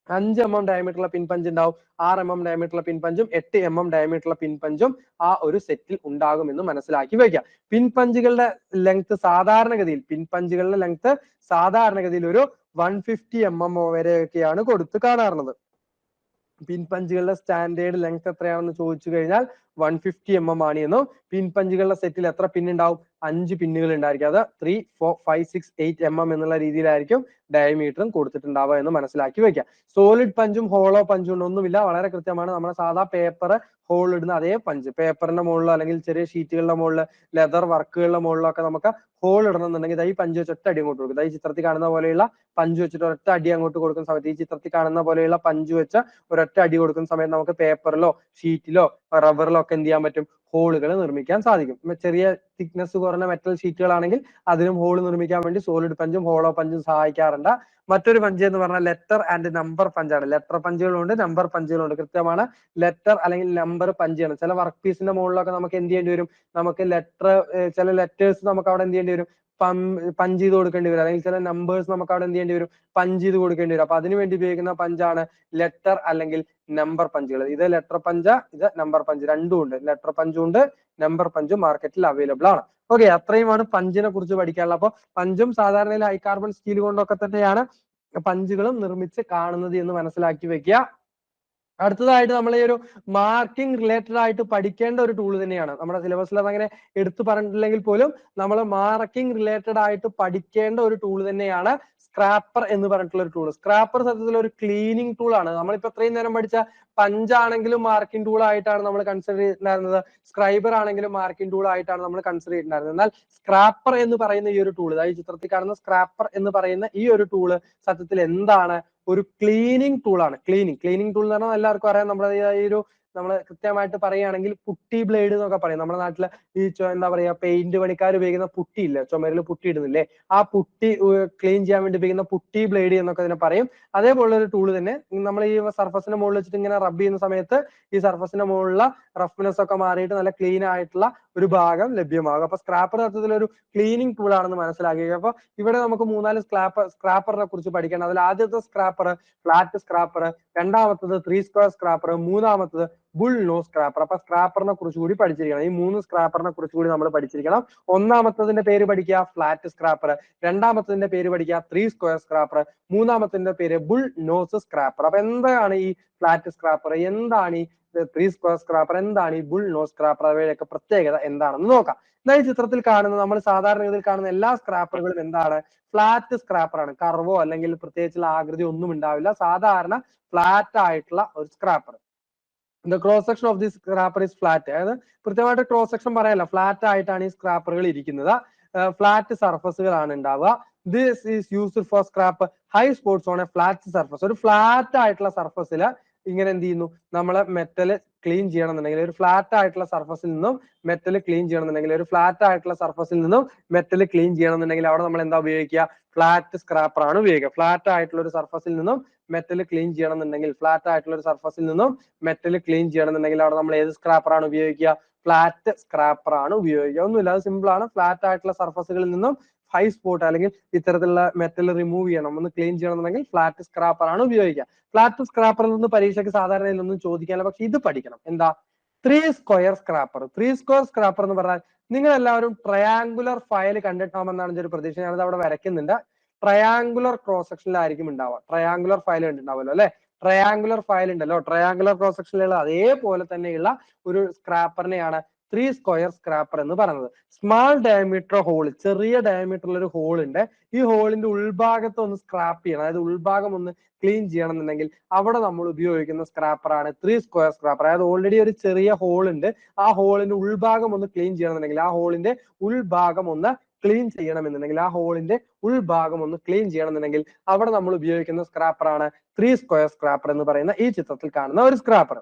5 mm ഡയമീറ്ററുള്ള പിൻ പഞ്ച് ഉണ്ടാവും, 6 mm ഡയമീറ്ററുള്ള പിൻ പഞ്ചും 8 mm ഡയമീറ്ററുള്ള പിൻ പഞ്ചും ആ ഒരു സെറ്റിൽ ഉണ്ടാകും എന്ന് മനസ്സിലാക്കി വയ്ക്കുക. പിൻ പഞ്ചുകളുടെ ലെങ്ത് സാധാരണഗതിയിൽ ഒരു 150 mm വരെയൊക്കെയാണ് കൊടുത്ത് കാണാറുള്ളത്. പിൻ പഞ്ചുകളുടെ സ്റ്റാൻഡേർഡ് ലെങ്ത് എത്രയാണെന്ന് ചോദിച്ചു കഴിഞ്ഞാൽ 150 mm ആണ് എന്നും പിൻ പഞ്ചുകളുടെ സെറ്റിൽ എത്ര പിൻ ഉണ്ടാവും, 5 പിന്നുകൾ ഉണ്ടായിരിക്കും. അത് 3, 4, 5, 6, 8 mm എന്നുള്ള രീതിയിലായിരിക്കും ഡയമീറ്ററും കൊടുത്തിട്ടുണ്ടാവുക എന്ന് മനസ്സിലാക്കി വെക്കുക. സോളിഡ് പഞ്ചും ഹോളോ പഞ്ചും ഒന്നുമില്ല, വളരെ കൃത്യമാണ്. നമ്മുടെ സാധാ പേപ്പർ ഹോൾ ഇടുന്ന അതേ പഞ്ച്, പേപ്പറിന്റെ മുകളിലോ അല്ലെങ്കിൽ ചെറിയ ഷീറ്റുകളുടെ മുകളിൽ, ലെതർ വർക്കുകളുടെ മുകളിലൊക്കെ നമുക്ക് ഹോൾ ഇടണം എന്നുണ്ടെങ്കിൽ ഈ പഞ്ച് വെച്ച് ഒറ്റ അടി അങ്ങോട്ട് കൊടുക്കും. ഈ ചിത്രത്തിൽ കാണുന്ന പോലെയുള്ള പഞ്ച് വെച്ചിട്ട് ഒരൊറ്റ അടി അങ്ങോട്ട് കൊടുക്കുന്ന സമയത്ത്, ഈ ചിത്രത്തിൽ കാണുന്ന പോലെയുള്ള പഞ്ച് വെച്ച് ഒരൊറ്റ അടി കൊടുക്കുന്ന സമയത്ത് നമുക്ക് പേപ്പറിലോ ഷീറ്റിലോ റബ്ബറിലോ ഒക്കെ എന്ത് ചെയ്യാൻ പറ്റും, ഹോളുകൾ നിർമ്മിക്കാൻ സാധിക്കും. ചെറിയ തിക്നെസ് കുറഞ്ഞ മെറ്റൽ ഷീറ്റുകളാണെങ്കിൽ അതിനും ഹോൾ നിർമ്മിക്കാൻ വേണ്ടി സോളിഡ് പഞ്ചും ഹോളോ പഞ്ചും സഹായിക്കാറുണ്ട്. മറ്റൊരു പഞ്ച് എന്ന് പറഞ്ഞാൽ ലെറ്റർ ആൻഡ് നമ്പർ പഞ്ചാണ്. ലെറ്റർ പഞ്ചുകളുണ്ട്, നമ്പർ പഞ്ചുകളുണ്ട്. കൃത്യമാണ്, ലെറ്റർ അല്ലെങ്കിൽ നമ്പർ പഞ്ച് ചെയ്യണം. ചില വർക്ക് പീസിന്റെ മുകളിലൊക്കെ നമുക്ക് എന്ത് ചെയ്യേണ്ടി വരും, നമുക്ക് ചില ലെറ്റേഴ്സ് നമുക്ക് അവിടെ എന്ത് ചെയ്യേണ്ടി വരും, പഞ്ച് ചെയ്ത് കൊടുക്കേണ്ടി വരും. അല്ലെങ്കിൽ ചില നമ്പേഴ്സ് നമുക്ക് അവിടെ എന്ത് ചെയ്യേണ്ടി വരും, പഞ്ച് ചെയ്ത് കൊടുക്കേണ്ടി വരും. അപ്പൊ അതിനുവേണ്ടി ഉപയോഗിക്കുന്ന പഞ്ചാണ് ലെറ്റർ അല്ലെങ്കിൽ നമ്പർ പഞ്ചുകൾ. ഇത് ലെറ്റർ പഞ്ച്, ഇത് നമ്പർ പഞ്ച്, രണ്ടും ഉണ്ട്. ലെറ്റർ പഞ്ചും ഉണ്ട്, നമ്പർ പഞ്ചും മാർക്കറ്റിൽ അവൈലബിൾ ആണ്. ഓക്കെ, അത്രയുമാണ് പഞ്ചിനെ കുറിച്ച് പഠിക്കാനുള്ളത്. അപ്പൊ പഞ്ചും സാധാരണ ഹൈ കാർബൺ സ്റ്റീൽ കൊണ്ടൊക്കെ തന്നെയാണ് പഞ്ചുകളും നിർമ്മിച്ച് കാണുന്നത് എന്ന് മനസ്സിലാക്കി വെക്കുക. അടുത്തതായിട്ട് നമ്മൾ ഈ ഒരു മാർക്കിംഗ് റിലേറ്റഡ് ആയിട്ട് പഠിക്കേണ്ട ഒരു ടൂൾ തന്നെയാണ്. നമ്മുടെ സിലബസിൽ അത് അങ്ങനെ എടുത്തു പറഞ്ഞിട്ടില്ലെങ്കിൽ പോലും നമ്മൾ മാർക്കിംഗ് റിലേറ്റഡ് ആയിട്ട് പഠിക്കേണ്ട ഒരു ടൂൾ തന്നെയാണ് സ്ക്രാപ്പർ എന്ന് പറഞ്ഞിട്ടുള്ള ഒരു ടൂൾ. സ്ക്രാപ്പർ സത്യത്തിൽ ഒരു ക്ലീനിങ് ടൂൾ ആണ്. നമ്മളിപ്പോ ഇത്രയും നേരം പഠിച്ച പഞ്ചാണെങ്കിലും മാർക്കിംഗ് ടൂൾ ആയിട്ടാണ് നമ്മൾ കൺസിഡർ ചെയ്തിട്ടുണ്ടായിരുന്നത്, സ്ക്രൈബർ ആണെങ്കിലും മാർക്കിംഗ് ടൂൾ ആയിട്ടാണ് നമ്മൾ കൺസിഡർ ചെയ്തിട്ടുണ്ടായിരുന്നത്. എന്നാൽ സ്ക്രാപ്പർ എന്ന് പറയുന്ന ഈ ഒരു ടൂൾ, ഈ ചിത്രത്തിൽ കാണുന്ന സ്ക്രാപ്പർ എന്ന് പറയുന്ന ഈ ഒരു ടൂള് സത്യത്തിൽ എന്താണ്, ഒരു ക്ലീനിങ് ടൂൾ ആണ്. ക്ലീനിങ് ടൂൾ എന്ന് പറഞ്ഞാൽ എല്ലാവർക്കും അറിയാം, നമ്മുടെ ഈ ഒരു നമ്മൾ കൃത്യമായിട്ട് പറയുകയാണെങ്കിൽ പുട്ടി ബ്ലേഡ് എന്നൊക്കെ പറയും. നമ്മുടെ നാട്ടില് ഈ എന്താ പറയാ പെയിന്റ് പണിക്കാർ ഉപയോഗിക്കുന്ന പുട്ടി ഇല്ല, ചുമരിൽ പുട്ടി ഇടുന്നില്ലേ, ആ പുട്ടി ക്ലീൻ ചെയ്യാൻ വേണ്ടി ഉപയോഗിക്കുന്ന പുട്ടി ബ്ലേഡ് എന്നൊക്കെ ഇതിനെ പറയും. അതേപോലുള്ള ഒരു ടൂൾ തന്നെ നമ്മൾ ഈ സർഫസിന്റെ മുകളിൽ വെച്ചിട്ട് ഇങ്ങനെ റബ്ബ് ചെയ്യുന്ന സമയത്ത് ഈ സർഫസിന്റെ മുകളിലുള്ള റഫ്നെസ് ഒക്കെ മാറിയിട്ട് നല്ല ക്ലീൻ ആയിട്ടുള്ള ഒരു ഭാഗം ലഭ്യമാകും. അപ്പൊ സ്ക്രാപ്പർ അർത്ഥത്തിൽ ഒരു ക്ലീനിങ് ടൂൾ ആണെന്ന് മനസ്സിലാക്കി. അപ്പൊ ഇവിടെ നമുക്ക് 3-4 സ്ക്രാപ്പറിനെ കുറിച്ച് പഠിക്കണം. അതിൽ ആദ്യത്തെ സ്ക്രാപ്പർ ഫ്ലാറ്റ് സ്ക്രാപ്പർ, രണ്ടാമത്തത് 3 സ്ക്വയർ സ്ക്രാപ്പർ, മൂന്നാമത്തത് ബുൾ നോസ് സ്ക്രാപ്പർ. അപ്പൊ സ്ക്രാപ്പറിനെ കുറിച്ച് കൂടി പഠിച്ചിരിക്കണം. ഈ 3 സ്ക്രാപ്പറിനെ കുറിച്ച് കൂടി നമ്മൾ പഠിച്ചിരിക്കണം. ഒന്നാമത്തതിന്റെ പേര് പഠിക്കുക ഫ്ലാറ്റ് സ്ക്രാപ്പർ, രണ്ടാമത്തതിന്റെ പേര് പഠിക്കുക 3 സ്ക്വയർ സ്ക്രാപ്പർ, മൂന്നാമത്തിന്റെ പേര് ബുൾ നോസ് സ്ക്രാപ്പർ. അപ്പൊ എന്താണ് ഈ ഫ്ലാറ്റ് സ്ക്രാപ്പർ, എന്താണ് ഈ 3 സ്ക്വയർ സ്ക്രാപ്പർ, എന്താണ് ഈ ബുൾ നോസ് സ്ക്രാപ്പർ, അവയുടെയൊക്കെ പ്രത്യേകത എന്താണെന്ന് നോക്കാം. എന്നാൽ ഈ ചിത്രത്തിൽ കാണുന്ന നമ്മൾ സാധാരണ ഇതിൽ കാണുന്ന എല്ലാ സ്ക്രാപ്പറുകളും എന്താണ്, ഫ്ലാറ്റ് സ്ക്രാപ്പർ ആണ്. കർവോ അല്ലെങ്കിൽ പ്രത്യേകിച്ചുള്ള ആകൃതി ഒന്നും ഉണ്ടാവില്ല, സാധാരണ ഫ്ലാറ്റ് ആയിട്ടുള്ള ഒരു scraper. The cross section of the scraper is flat. അതായത് കൃത്യമായിട്ട് ക്രോസ് സെക്ഷൻ പറയല്ല, ഫ്ലാറ്റ് ആയിട്ടാണ് ഈ സ്ക്രാപ്പറുകൾ ഇരിക്കുന്നത്. ഫ്ലാറ്റ് സർഫസുകളാണ് ഉണ്ടാവുക. This is used for scrap high spots on a flat surface. ഒരു ഫ്ലാറ്റ് ആയിട്ടുള്ള സർഫസിൽ ഇങ്ങനെ എന്ത് ചെയ്യുന്നു, നമ്മൾ മെറ്റൽ ക്ലീൻ ചെയ്യണമെന്നുണ്ടെങ്കിൽ, ഒരു ഫ്ലാറ്റ് ആയിട്ടുള്ള സർഫസിൽ നിന്നും മെറ്റൽ ക്ലീൻ ചെയ്യണമെന്നുണ്ടെങ്കിൽ, ഒരു ഫ്ലാറ്റ് ആയിട്ടുള്ള സർഫസിൽ നിന്നും മെറ്റൽ ക്ലീൻ ചെയ്യണമെന്നുണ്ടെങ്കിൽ അവിടെ നമ്മൾ എന്താ ഉപയോഗിക്കുക, ഫ്ലാറ്റ് സ്ക്രാപ്പർ ആണ് ഉപയോഗിക്കുക. ഫ്ലാറ്റ് ആയിട്ടുള്ള ഒരു സർഫസിൽ നിന്നും മെറ്റൽ ക്ലീൻ ചെയ്യണമെന്നുണ്ടെങ്കിൽ, ഫ്ലാറ്റ് ആയിട്ടുള്ള ഒരു സർഫസിൽ നിന്നും മെറ്റൽ ക്ലീൻ ചെയ്യണമെന്നുണ്ടെങ്കിൽ അവിടെ നമ്മൾ ഏത് സ്ക്രാപ്പർ ആണ് ഉപയോഗിക്കുക, ഫ്ലാറ്റ് സ്ക്രാപ്പർ ആണ് ഉപയോഗിക്കുക. ഒന്നുമില്ല, അത് സിമ്പിൾ ആണ്. ഫ്ലാറ്റ് ആയിട്ടുള്ള സർഫസുകളിൽ നിന്നും ഹൈ സ്പോട്ട് അല്ലെങ്കിൽ ഇത്തരത്തിലുള്ള മെറ്റൽ റിമൂവ് ചെയ്യണം, ഒന്ന് ക്ലീൻ ചെയ്യണമെന്നുണ്ടെങ്കിൽ ഫ്ലാറ്റ് സ്ക്രാപ്പർ ആണ് ഉപയോഗിക്കുക. ഫ്ലാറ്റ് സ്ക്രാപ്പറിൽ നിന്ന് പരീക്ഷയ്ക്ക് സാധാരണ ഒന്നും ചോദിക്കാനില്ല, പക്ഷെ ഇത് പഠിക്കണം. എന്താ 3 സ്ക്വയർ സ്ക്രാപ്പർ. 3 സ്ക്വയർ സ്ക്രാപ്പർ എന്ന് പറഞ്ഞാൽ നിങ്ങൾ എല്ലാവരും ട്രയാങ്കുലർ ഫയൽ കണ്ടിട്ടാമെന്നാണ് എൻ്റെ ഒരു പ്രതീക്ഷ. ഞാനത് അവിടെ വരയ്ക്കുന്നുണ്ട്. ട്രയാങ്കുലർ ക്രോസ് സെക്ഷനിലായിരിക്കും ഉണ്ടാവുക. ട്രയാങ്കുലർ ഫയൽ കണ്ടിട്ടുണ്ടാവുമല്ലോ അല്ലെ, ട്രയാങ്കുലർ ഫയൽ ഉണ്ടല്ലോ, ട്രയാങ്കുലർ ക്രോസ് സെക്ഷനിലുള്ള അതേപോലെ തന്നെയുള്ള ഒരു സ്ക്രാപ്പറിനെയാണ് 3 സ്ക്വയർ സ്ക്രാപ്പർ എന്ന് പറയുന്നത്. സ്മാൾ ഡയമീറ്റർ ഹോൾ, ചെറിയ ഡയമീറ്ററിൽ ഒരു ഹോൾ ഉണ്ട്. ഈ ഹോളിന്റെ ഉൾഭാഗത്ത് ഒന്ന് സ്ക്രാപ്പ് ചെയ്യണം, അതായത് ഉൾഭാഗം ഒന്ന് ക്ലീൻ ചെയ്യണം എന്നുണ്ടെങ്കിൽ അവിടെ നമ്മൾ ഉപയോഗിക്കുന്ന സ്ക്രാപ്പർ ആണ് 3 സ്ക്വയർ സ്ക്രാപ്പർ. അതായത് ഓൾറെഡി ഒരു ചെറിയ ഹോൾ ഉണ്ട്, ആ ഹോളിന്റെ ഉൾഭാഗം ഒന്ന് ക്ലീൻ ചെയ്യണമെന്നുണ്ടെങ്കിൽ, ആ ഹോളിന്റെ ഉൾഭാഗം ഒന്ന് ക്ലീൻ ചെയ്യണമെന്നുണ്ടെങ്കിൽ, ആ ഹോളിന്റെ ഉൾഭാഗം ഒന്ന് ക്ലീൻ ചെയ്യണമെന്നുണ്ടെങ്കിൽ അവിടെ നമ്മൾ ഉപയോഗിക്കുന്ന സ്ക്രാപ്പർ ആണ് 3 സ്ക്വയർ സ്ക്രാപ്പർ എന്ന് പറയുന്ന ഈ ചിത്രത്തിൽ കാണുന്ന ഒരു സ്ക്രാപ്പർ.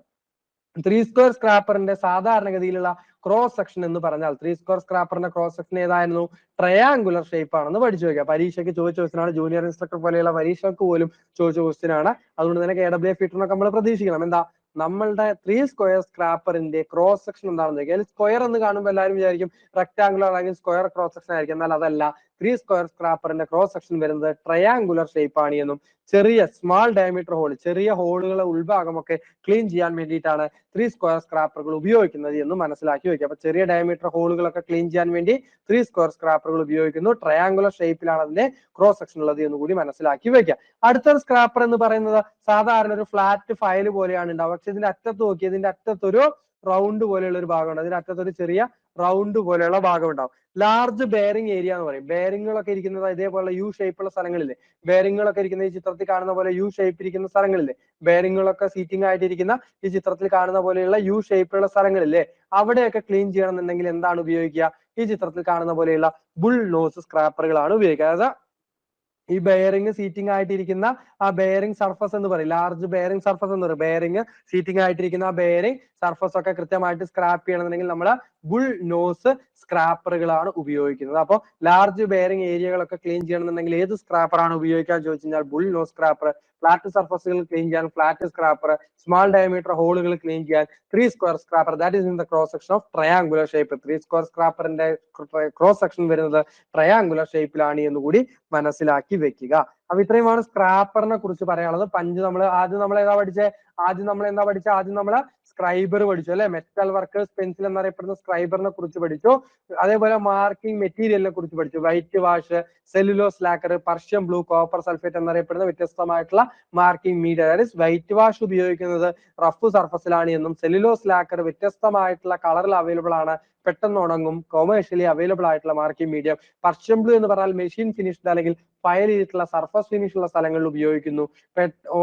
3 സ്ക്വയർ സ്ക്രാപ്പറിന്റെ സാധാരണഗതിയിലുള്ള ക്രോസ് സെക്ഷൻ എന്ന് പറഞ്ഞാൽ, 3 സ്ക്വയർ സ്ക്രാപ്പറിന്റെ ക്രോസ് സെക്ഷൻ ഏതായിരുന്നു, ട്രയാങ്കുലർ ഷേപ്പ് ആണെന്ന് പഠിച്ചു വെക്കുക. പരീക്ഷയ്ക്ക് ചോദിച്ച ക്വസ്റ്റ്യൻ ആണ്, ജൂനിയർ ഇൻസ്ട്രക്ടർ പോലെയുള്ള പരീക്ഷയ്ക്ക് പോലും ചോദിച്ച ക്വസ്റ്റ്യൻ ആണ്. അതുകൊണ്ട് തന്നെ KWF ഫീച്ചറിനൊക്കെ നമ്മൾ പ്രതീക്ഷിക്കണം. എന്താ നമ്മളുടെ 3 സ്ക്വയർ സ്ക്രാപ്പറിന്റെ ക്രോസ് സെക്ഷൻ എന്താണെന്ന് ചോദിക്കുക. സ്ക്വയർ എന്ന് കാണുമ്പോൾ എല്ലാവരും വിചാരിക്കും റെക്ടാങ്കുലർ അല്ലെങ്കിൽ സ്ക്വയർ ക്രോസ് സെക്ഷൻ ആയിരിക്കും, എന്നാൽ അതല്ല. 3 സ്ക്വയർ സ്ക്രാപ്പറിന്റെ ക്രോസ് സെക്ഷൻ വരുന്നത് ട്രയാങ്കുലർ ഷേപ്പ് ആണ് എന്നും, ചെറിയ സ്മാൾ ഡയമീറ്റർ ഹോൾ, ചെറിയ ഹോളുകളെ ഉൾഭാഗമൊക്കെ ക്ലീൻ ചെയ്യാൻ വേണ്ടിയിട്ടാണ് 3 സ്ക്വയർ സ്ക്രാപ്പറുകൾ ഉപയോഗിക്കുന്നത് എന്ന് മനസ്സിലാക്കി വെക്കുക. അപ്പൊ ചെറിയ ഡയമീറ്റർ ഹോളുകളൊക്കെ ക്ലീൻ ചെയ്യാൻ വേണ്ടി 3 സ്ക്വയർ സ്ക്രാപ്പറുകൾ ഉപയോഗിക്കുന്നു. ട്രയാങ്കുലർ ഷേപ്പിലാണ് അതിന്റെ ക്രോസ് സെക്ഷൻ ഉള്ളത് എന്ന് കൂടി മനസ്സിലാക്കി വെക്കുക. അടുത്തൊരു സ്ക്രാപ്പർ എന്ന് പറയുന്നത് സാധാരണ ഒരു ഫ്ലാറ്റ് ഫയൽ പോലെയാണ് ഉണ്ടാവുക. പക്ഷെ ഇതിന്റെ അറ്റത്ത് നോക്കി, ഇതിന്റെ അറ്റത്തൊരു റൗണ്ട് പോലെയുള്ള ഒരു ഭാഗമുണ്ട്, അതിന്റെ അറ്റത്തൊരു ചെറിയ റൗണ്ട് പോലെയുള്ള ഭാഗം ഉണ്ടാവും. ലാർജ് ബെയറിംഗ് ഏരിയ എന്ന് പറയും. ബെയറിങ്ങുകളൊക്കെ ഇരിക്കുന്നത് ഇതേപോലെ യു ഷേപ്പുള്ള സ്ഥലങ്ങളില്ലേ, ബെയറിങ്ങുകളൊക്കെ ഇരിക്കുന്ന ഈ ചിത്രത്തിൽ കാണുന്ന പോലെ യു ഷേപ്പ് ഇരിക്കുന്ന സ്ഥലങ്ങളില്ലേ, ബെയറിങ്ങുകളൊക്കെ സീറ്റിംഗ് ആയിട്ടിരിക്കുന്ന ഈ ചിത്രത്തിൽ കാണുന്ന പോലെയുള്ള യു ഷേപ്പുള്ള സ്ഥലങ്ങളില്ലേ, അവിടെയൊക്കെ ക്ലീൻ ചെയ്യണമെന്നുണ്ടെങ്കിൽ എന്താണ് ഉപയോഗിക്കുക, ഈ ചിത്രത്തിൽ കാണുന്ന പോലെയുള്ള ബുൾ നോസ് സ്ക്രാപ്പറുകളാണ് ഉപയോഗിക്കുക. അതായത് ഈ ബെയറിംഗ് സീറ്റിംഗ് ആയിട്ടിരിക്കുന്ന ആ ബെയറിംഗ് സർഫസ് എന്ന് പറയും, ലാർജ് ബെയറിംഗ് സർഫസ് എന്ന് പറയും. ബെയറിംഗ് സീറ്റിംഗ് ആയിട്ടിരിക്കുന്ന ആ ബെയറിംഗ് സർഫസ് ഒക്കെ കൃത്യമായിട്ട് സ്ക്രാപ്പ് ചെയ്യണമെന്നുണ്ടെങ്കിൽ നമ്മൾ ബുൾ നോസ് സ്ക്രാപ്പറുകളാണ് ഉപയോഗിക്കുന്നത്. അപ്പോൾ ലാർജ് ബെയറിംഗ് ഏരിയകളൊക്കെ ക്ലീൻ ചെയ്യണമെന്നുണ്ടെങ്കിൽ ഏത് സ്ക്രാപ്പർ ആണ് ഉപയോഗിക്കാൻ ചോദിച്ചു കഴിഞ്ഞാൽ ബുൾ നോസ് സ്ക്രാപ്പർ. ഫ്ലാറ്റ് സർഫസുകൾ ക്ലീൻ ചെയ്യാൻ ഫ്ലാറ്റ് സ്ക്രാപ്പർ, സ്മാൾ ഡയമീറ്റർ ഹോളുകൾ ക്ലീൻ ചെയ്യാൻ 3 square scraper. That is in the cross section of triangular shape. 3 square സ്ക്രാപ്പറിന്റെ ക്രോസ് സെക്ഷൻ വരുന്നത് ട്രയാങ്കുലർ ഷേപ്പിലാണ് എന്ന് കൂടി മനസ്സിലാക്കി വെക്കുക. അപ്പൊ ഇത്രയുമാണ് സ്ക്രാപ്പറിനെ കുറിച്ച് പറയാനുള്ളത്. ആദ്യം നമ്മൾ എന്താ പഠിച്ചത്, ആദ്യം നമ്മൾ സ്ക്രൈബർ പഠിച്ചു അല്ലെ, മെറ്റൽ വർക്കേഴ്സ് പെൻസിൽ എന്നറിയപ്പെടുന്ന സ്ക്രൈബറിനെ കുറിച്ച് പഠിച്ചു. അതേപോലെ മാർക്കിംഗ് മെറ്റീരിയലിനെ കുറിച്ച് പഠിച്ചു. Whitewash, cellulose lacquer, Persian blue, copper sulphate എന്നറിയപ്പെടുന്ന വ്യത്യസ്തമായിട്ടുള്ള മാർക്കിംഗ് മീഡിയ. അതായത് വൈറ്റ് വാഷ് ഉപയോഗിക്കുന്നത് റഫ് സർഫസിലാണ് എന്നും, സെല്ലുലോസ് ലാക്കർ വ്യത്യസ്തമായിട്ടുള്ള കളറിൽ അവൈലബിൾ ആണ്, പെട്ടെന്ന് ഉണങ്ങും, കൊമേഴ്ഷ്യലി അവൈലബിൾ ആയിട്ടുള്ള മാർക്കിംഗ് മീഡിയം. പർഷ്യൻ ബ്ലൂ എന്ന് പറഞ്ഞാൽ മെഷീൻ ഫിനിഷ്ഡ് അല്ലെങ്കിൽ ഫയൽ ചെയ്തിട്ടുള്ള സർഫസ് ഫിനിഷ് ഉള്ള സ്ഥലങ്ങളിൽ ഉപയോഗിക്കുന്നു.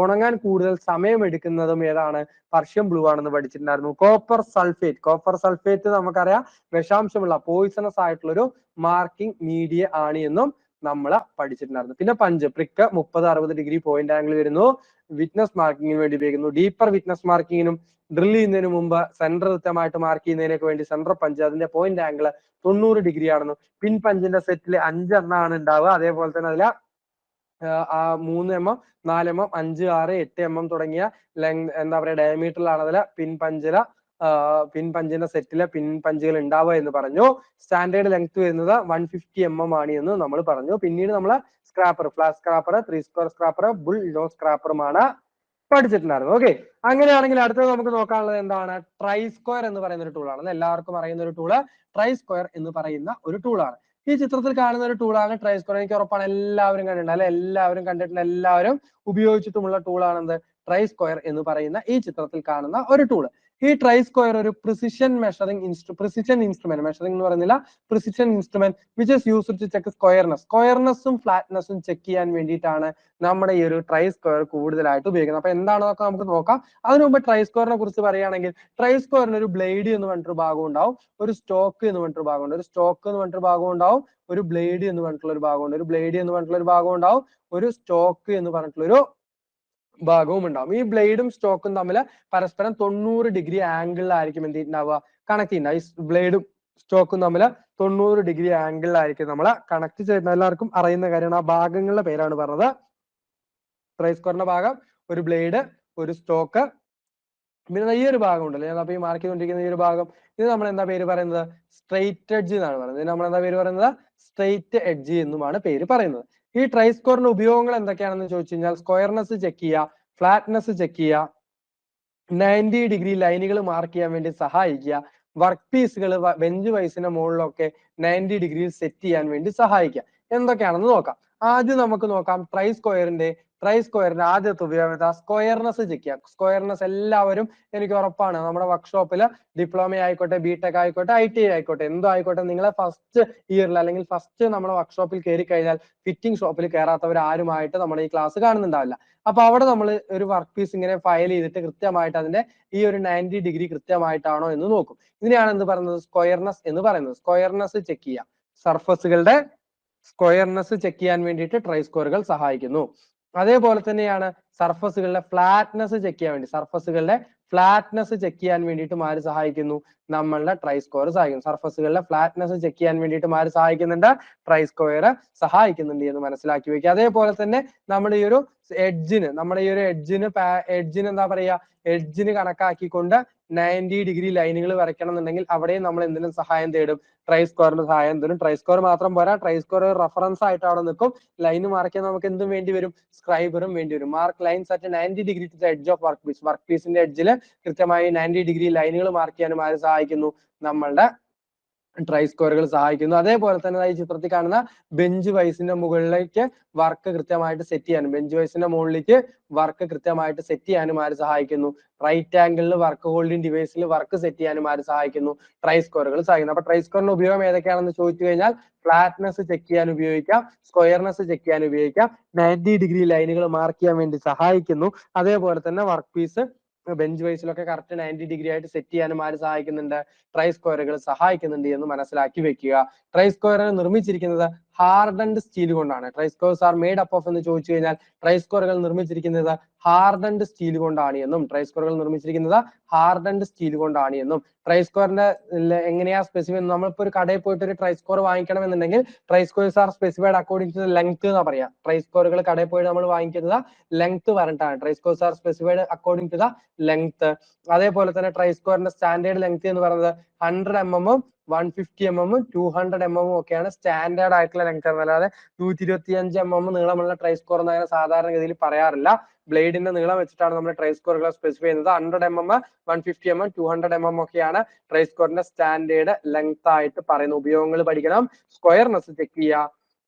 ഉണങ്ങാൻ കൂടുതൽ സമയം എടുക്കുന്നതും ഏതാണ്, പർഷ്യൻ ബ്ലൂ ആണെന്ന് പഠിച്ചിട്ടുണ്ടായിരുന്നു. കോപ്പർ സൾഫേറ്റ് നമുക്കറിയാം വിഷാംശമുള്ള പോയിസണസ് ആയിട്ടുള്ള ഒരു മാർക്കിംഗ് മീഡിയ ആണ് എന്നും നമ്മൾ പഠിച്ചിട്ടുണ്ടായിരുന്നു. പിന്നെ പഞ്ച്, പ്രിക്ക് 30-60 ഡിഗ്രി പോയിന്റ് ആംഗിൾ വരുന്നു, വിറ്റ്നസ് മാർക്കിങ്ങിന് വേണ്ടി ഉപയോഗിക്കുന്നു. ഡീപ്പർ വിറ്റ്നസ് മാർക്കിങ്ങിനും ഡ്രിൽ ചെയ്യുന്നതിന് മുമ്പ് സെന്റർ കൃത്യമായിട്ട് മാർക്ക് ചെയ്യുന്നതിനൊക്കെ വേണ്ടി സെന്റർ പഞ്ച്, അതിന്റെ പോയിന്റ് ആംഗിൾ 90 ഡിഗ്രി ആണെന്നു. പിൻ പഞ്ചിന്റെ സെറ്റിൽ 5 എണ്ണമാണ് ഉണ്ടാവുക. അതേപോലെ തന്നെ അതിൽ 3 mm, 4 mm, 5, 6, 8 mm തുടങ്ങിയ എന്താ പറയുക ഡയമീറ്ററിലാണ് അതിൽ പിൻ പഞ്ചിന്റെ സെറ്റിലെ പിൻ പഞ്ചുകൾ ഉണ്ടാവുക എന്ന് പറഞ്ഞു. സ്റ്റാൻഡേർഡ് ലെങ്ത് വരുന്നത് 150 mm ആണ് എന്ന് നമ്മൾ പറഞ്ഞു. പിന്നീട് നമ്മൾ scraper, flat scraper, 3 square scraper, bull nose സ്ക്രാപ്പറുമാണ് പഠിച്ചിട്ടുണ്ടായിരുന്നു. ഓക്കെ, അങ്ങനെയാണെങ്കിൽ അടുത്തത് നമുക്ക് നോക്കാനുള്ളത് എന്താണ്? ട്രൈ സ്ക്വയർ എന്ന് പറയുന്ന ഒരു ടൂളാണ്. എല്ലാവർക്കും അറിയുന്ന ഒരു ടൂള് ട്രൈ സ്ക്വയർ എന്ന് പറയുന്ന ഒരു ടൂളാണ്. ഈ ചിത്രത്തിൽ കാണുന്ന ഒരു ടൂളാണ് ട്രൈ സ്ക്വയർ. എനിക്ക് ഉറപ്പാണ് എല്ലാവരും കണ്ടിട്ടുണ്ട്, അല്ലെ? എല്ലാവരും കണ്ടിട്ടുണ്ട്, എല്ലാവരും ഉപയോഗിച്ചിട്ടുമുള്ള ടൂളാണ് എന്ത്? ട്രൈ സ്ക്വയർ എന്ന് പറയുന്ന ഈ ചിത്രത്തിൽ കാണുന്ന ഒരു ടൂള്. ഈ ട്രൈ സ്ക്വയർ ഒരു പ്രിസിഷൻ ഇൻസ്ട്രുമെന്റ്, മെഷറിംഗ് എന്ന് പറയുന്നില്ല, precision instrument which is used to check സ്ക്വയർനെസ്സും ഫ്ലാറ്റ്നെസ്സും ചെക്ക് ചെയ്യാൻ വേണ്ടിയിട്ടാണ് നമ്മുടെ ഈ ഒരു ട്രൈ സ്ക്വയർ കൂടുതലായിട്ട് ഉപയോഗിക്കുന്നത്. അപ്പൊ എന്താണെന്നൊക്കെ നമുക്ക് നോക്കാം. അതിനു മുമ്പ് ട്രൈ സ്ക്വയറിനെ കുറിച്ച് പറയുകയാണെങ്കിൽ, ട്രൈ സ്ക്വയറിന് ഒരു ബ്ലേഡ് എന്ന് പറഞ്ഞിട്ടൊരു ഭാഗം ഉണ്ടാവും, ഒരു സ്റ്റോക്ക് എന്ന് പറഞ്ഞിട്ടൊരു ഭാഗമുണ്ട്, ഒരു സ്റ്റോക്ക് എന്ന് പറഞ്ഞിട്ടൊരു ഭാഗം ഉണ്ടാവും, ഒരു ബ്ലേഡ് എന്ന് പറഞ്ഞിട്ടുള്ള ഒരു ഭാഗമുണ്ട്, ഒരു ബ്ലേഡ് എന്ന് പറഞ്ഞിട്ടുള്ള ഒരു ഭാഗം ഉണ്ടാവും, ഒരു സ്റ്റോക്ക് എന്ന് പറഞ്ഞിട്ടുള്ളൊരു ഭാഗവും ഉണ്ടാവും. ഈ ബ്ലേഡും സ്റ്റോക്കും തമ്മിൽ പരസ്പരം 90 ഡിഗ്രി ആംഗിളിലായിരിക്കും എന്ത് ഉണ്ടാവുക? കണക്ട് ചെയ്യുന്നത്. ഈ ബ്ലേഡും സ്റ്റോക്കും തമ്മിൽ 90 ഡിഗ്രി ആംഗിളിലായിരിക്കും നമ്മൾ കണക്ട് ചെയ്യുന്നത്. എല്ലാവർക്കും അറിയുന്ന കാര്യമാണ്. ആ ഭാഗങ്ങളുടെ പേരാണ് പറഞ്ഞത്. ട്രൈ സ്ക്വയറിന്റെ ഭാഗം, ഒരു ബ്ലേഡ്, ഒരു സ്റ്റോക്ക്, പിന്നെ ഈ ഒരു ഭാഗം ഉണ്ടല്ലോ, ഞാൻ അപ്പൊ ഈ മാർക്ക് ചെയ്തുകൊണ്ടിരിക്കുന്ന ഈ ഒരു ഭാഗം, ഇത് നമ്മൾ എന്താ പേര് പറയുന്നത്? സ്ട്രെയിറ്റ് എഡ്ജ് എന്നാണ് പറയുന്നത്. ഇത് നമ്മൾ എന്താ പേര് പറയുന്നത്? സ്ട്രെയിറ്റ് എഡ്ജ് എന്നുമാണ് പേര് പറയുന്നത്. ഈ ട്രൈ സ്ക്വയറിന്റെ ഉപയോഗങ്ങൾ എന്തൊക്കെയാണെന്ന് ചോദിച്ചു കഴിഞ്ഞാൽ, സ്ക്വയർനെസ് ചെക്ക് ചെയ്യുക, ഫ്ലാറ്റ്നെസ് ചെക്ക് ചെയ്യുക, 90 ഡിഗ്രി ലൈനുകൾ മാർക്ക് ചെയ്യാൻ വേണ്ടി സഹായിക്കുക, വർക്ക് പീസുകൾ ബെഞ്ച് വൈസിന്റെ മുകളിലൊക്കെ 90 ഡിഗ്രിയിൽ സെറ്റ് ചെയ്യാൻ വേണ്ടി സഹായിക്കുക. എന്തൊക്കെയാണെന്ന് നോക്കാം. ആദ്യം നമുക്ക് നോക്കാം ട്രൈ സ്ക്വയറിന്റെ ആദ്യത്തെ ഉപയോഗത സ്ക്വയർനെസ് ചെക്ക് ചെയ്യാം. സ്ക്വയർനെസ് എല്ലാവരും, എനിക്ക് ഉറപ്പാണ്, നമ്മുടെ വർക്ക്ഷോപ്പിൽ ഡിപ്ലോമ ആയിക്കോട്ടെ, ബിടെക് ആയിക്കോട്ടെ, ITI ആയിക്കോട്ടെ, എന്തോ ആയിക്കോട്ടെ, നിങ്ങളെ ഫസ്റ്റ് ഇയറിൽ അല്ലെങ്കിൽ ഫസ്റ്റ് നമ്മുടെ വർക്ക്ഷോപ്പിൽ കയറി കഴിഞ്ഞാൽ ഫിറ്റിംഗ് ഷോപ്പിൽ കയറാത്തവർ ആരുമായിട്ട് നമ്മുടെ ഈ ക്ലാസ് കാണുന്നുണ്ടാവില്ല. അപ്പൊ അവിടെ നമ്മൾ ഒരു വർക്ക് പീസ് ഇങ്ങനെ ഫയൽ ചെയ്തിട്ട് കൃത്യമായിട്ട് അതിന്റെ ഈ ഒരു 90 ഡിഗ്രി കൃത്യമായിട്ടാണോ എന്ന് നോക്കും. ഇതിനെയാണ് എന്ത് പറയുന്നത്? സ്ക്വയർനെസ് എന്ന് പറയുന്നത്. സ്ക്വയർനെസ് ചെക്ക് ചെയ്യാം. സർഫസുകളുടെ സ്ക്വയർനെസ് ചെക്ക് ചെയ്യാൻ വേണ്ടിയിട്ട് ട്രൈ സ്ക്വയറുകൾ സഹായിക്കുന്നു. അതേപോലെ തന്നെയാണ് സർഫസുകളുടെ ഫ്ലാറ്റ്നെസ് ചെക്ക് ചെയ്യാൻ വേണ്ടിയിട്ടും ആര് സഹായിക്കുന്നു? നമ്മളുടെ ട്രൈ സ്ക്വയർ സഹായിക്കുന്നു. സർഫസുകളുടെ ഫ്ലാറ്റ്നെസ് ചെക്ക് ചെയ്യാൻ വേണ്ടിയിട്ടും ആര് സഹായിക്കുന്നുണ്ട്? ട്രൈ സ്ക്വയർ സഹായിക്കുന്നുണ്ട് എന്ന് മനസ്സിലാക്കി വെക്കുക. അതേപോലെ തന്നെ നമ്മുടെ ഈ ഒരു എഡ്ജിന് എന്താ പറയുക? എഡ്ജിന് കണക്കാക്കിക്കൊണ്ട് 90 ഡിഗ്രി ലൈനുകൾ വരയ്ക്കണം എന്നുണ്ടെങ്കിൽ അവിടെയും നമ്മൾ എന്തിനും സഹായം തേടും? ട്രൈ സ്ക്വയറിന് സഹായം തരും. ട്രൈ സ്ക്വയർ മാത്രം പോരാ, ട്രൈ സ്ക്വയർ റഫറൻസ് ആയിട്ട് അവിടെ നിൽക്കും. ലൈന് മാർക്ക് ചെയ്യാൻ നമുക്ക് എന്തും വേണ്ടി വരും? സ്ക്രൈബറും വേണ്ടി വരും. Mark lines at 90 degree to the edge of work piece. Work പീസിന്റെ എഡ്ജിൽ കൃത്യമായി 90 ഡിഗ്രി ലൈനുകൾ മാർക്ക് ചെയ്യാനും ആര് സഹായിക്കുന്നു? നമ്മളുടെ ട്രൈ സ്ക്വയറുകൾ സഹായിക്കുന്നു. അതേപോലെ തന്നെ ഈ ചിത്രത്തിൽ കാണുന്ന ബെഞ്ച് വൈസിന്റെ മുകളിലേക്ക് വർക്ക് കൃത്യമായിട്ട് സെറ്റ് ചെയ്യാനും, ബെഞ്ച് വൈസിന്റെ മുകളിലേക്ക് വർക്ക് കൃത്യമായിട്ട് സെറ്റ് ചെയ്യാനും ആര് സഹായിക്കുന്നു? റൈറ്റ് ആംഗിളിൽ വർക്ക് ഹോൾഡിംഗ് ഡിവൈസിൽ വർക്ക് സെറ്റ് ചെയ്യാനും ആര് സഹായിക്കുന്നു? ട്രൈ സ്ക്വയറുകൾ സഹായിക്കുന്നു. അപ്പൊ ട്രൈ സ്ക്വയറിന്റെ ഉപയോഗം ഏതൊക്കെയാണെന്ന് ചോദിച്ചു കഴിഞ്ഞാൽ, ഫ്ലാറ്റ്നെസ് ചെക്ക് ചെയ്യാൻ ഉപയോഗിക്കാം, സ്ക്വയർനെസ് ചെക്ക് ചെയ്യാൻ ഉപയോഗിക്കാം, 90 ഡിഗ്രി ലൈനുകൾ മാർക്ക് ചെയ്യാൻ വേണ്ടി സഹായിക്കുന്നു. അതേപോലെ തന്നെ വർക്ക് പീസ് ബെഞ്ച് വൈസിലൊക്കെ കറക്റ്റ് 90 ഡിഗ്രി ആയിട്ട് സെറ്റ് ചെയ്യാനും ആര് സഹായിക്കുന്നുണ്ട്? ട്രൈ സ്ക്വയറുകൾ സഹായിക്കുന്നുണ്ട് എന്ന് മനസ്സിലാക്കി വെക്കുക. ട്രൈ സ്ക്വയറിനെ നിർമ്മിച്ചിരിക്കുന്നത് ഹാർഡൻഡ് സ്റ്റീൽ കൊണ്ടാണ്. Try squares are made up of എന്ന് ചോദിച്ചു കഴിഞ്ഞാൽ, ട്രൈ സ്ക്വയറുകൾ നിർമ്മിച്ചിരിക്കുന്നത് ഹാർഡൻഡ് സ്റ്റീൽ കൊണ്ടാണ് എന്നും, ട്രൈ സ്ക്വയറുകൾ നിർമ്മിച്ചിരിക്കുന്നത് ഹാർഡൻഡ് സ്റ്റീൽ കൊണ്ടാണ് എന്നും. ട്രൈ സ്ക്വയറിന്റെ എങ്ങനെയാ സ്പെസിഫൈ? നമ്മളിപ്പോ ഒരു കടയിൽ പോയിട്ട് ഒരു ട്രൈ സ്ക്വയർ വാങ്ങിക്കണം എന്നുണ്ടെങ്കിൽ, try squares are specified according to length എന്നാ പറയാ. ട്രൈ സ്ക്വയറുകൾ കടയിൽ പോയി നമ്മൾ വാങ്ങിക്കുന്നത് ലെങ്ത് പറഞ്ഞിട്ടാണ്. Try squares are specified according to the length. അതേപോലെ തന്നെ ട്രൈ സ്ക്വയറിന്റെ സ്റ്റാൻഡേർഡ് ലെങ്ത് എന്ന് പറയുന്നത് 100 mm, 150 mm, 200 mm ഒക്കെയാണ് സ്റ്റാൻഡേർഡ് ആയിട്ടുള്ള ലെങ്ത്. അല്ലാതെ 125 mm നീളമുള്ള ട്രൈ സ്ക്വയർ എന്ന് അങ്ങനെ സാധാരണഗതിയിൽ പറയാറില്ല. ബ്ലേഡിന്റെ നീളം വെച്ചിട്ടാണ് നമ്മൾ ട്രൈ സ്ക്വയറുകൾ സ്പെസിഫൈ ചെയ്യുന്നത്. 100 mm, 150 mm, 200 mm ഒക്കെയാണ് ട്രൈ സ്ക്വയറിന്റെ സ്റ്റാൻഡേർഡ് ലെങ്ത് ആയിട്ട് പറയുന്ന. ഉപയോഗങ്ങൾ പഠിക്കണം. സ്ക്വയർനെസ് ചെക്ക് ചെയ്യുക,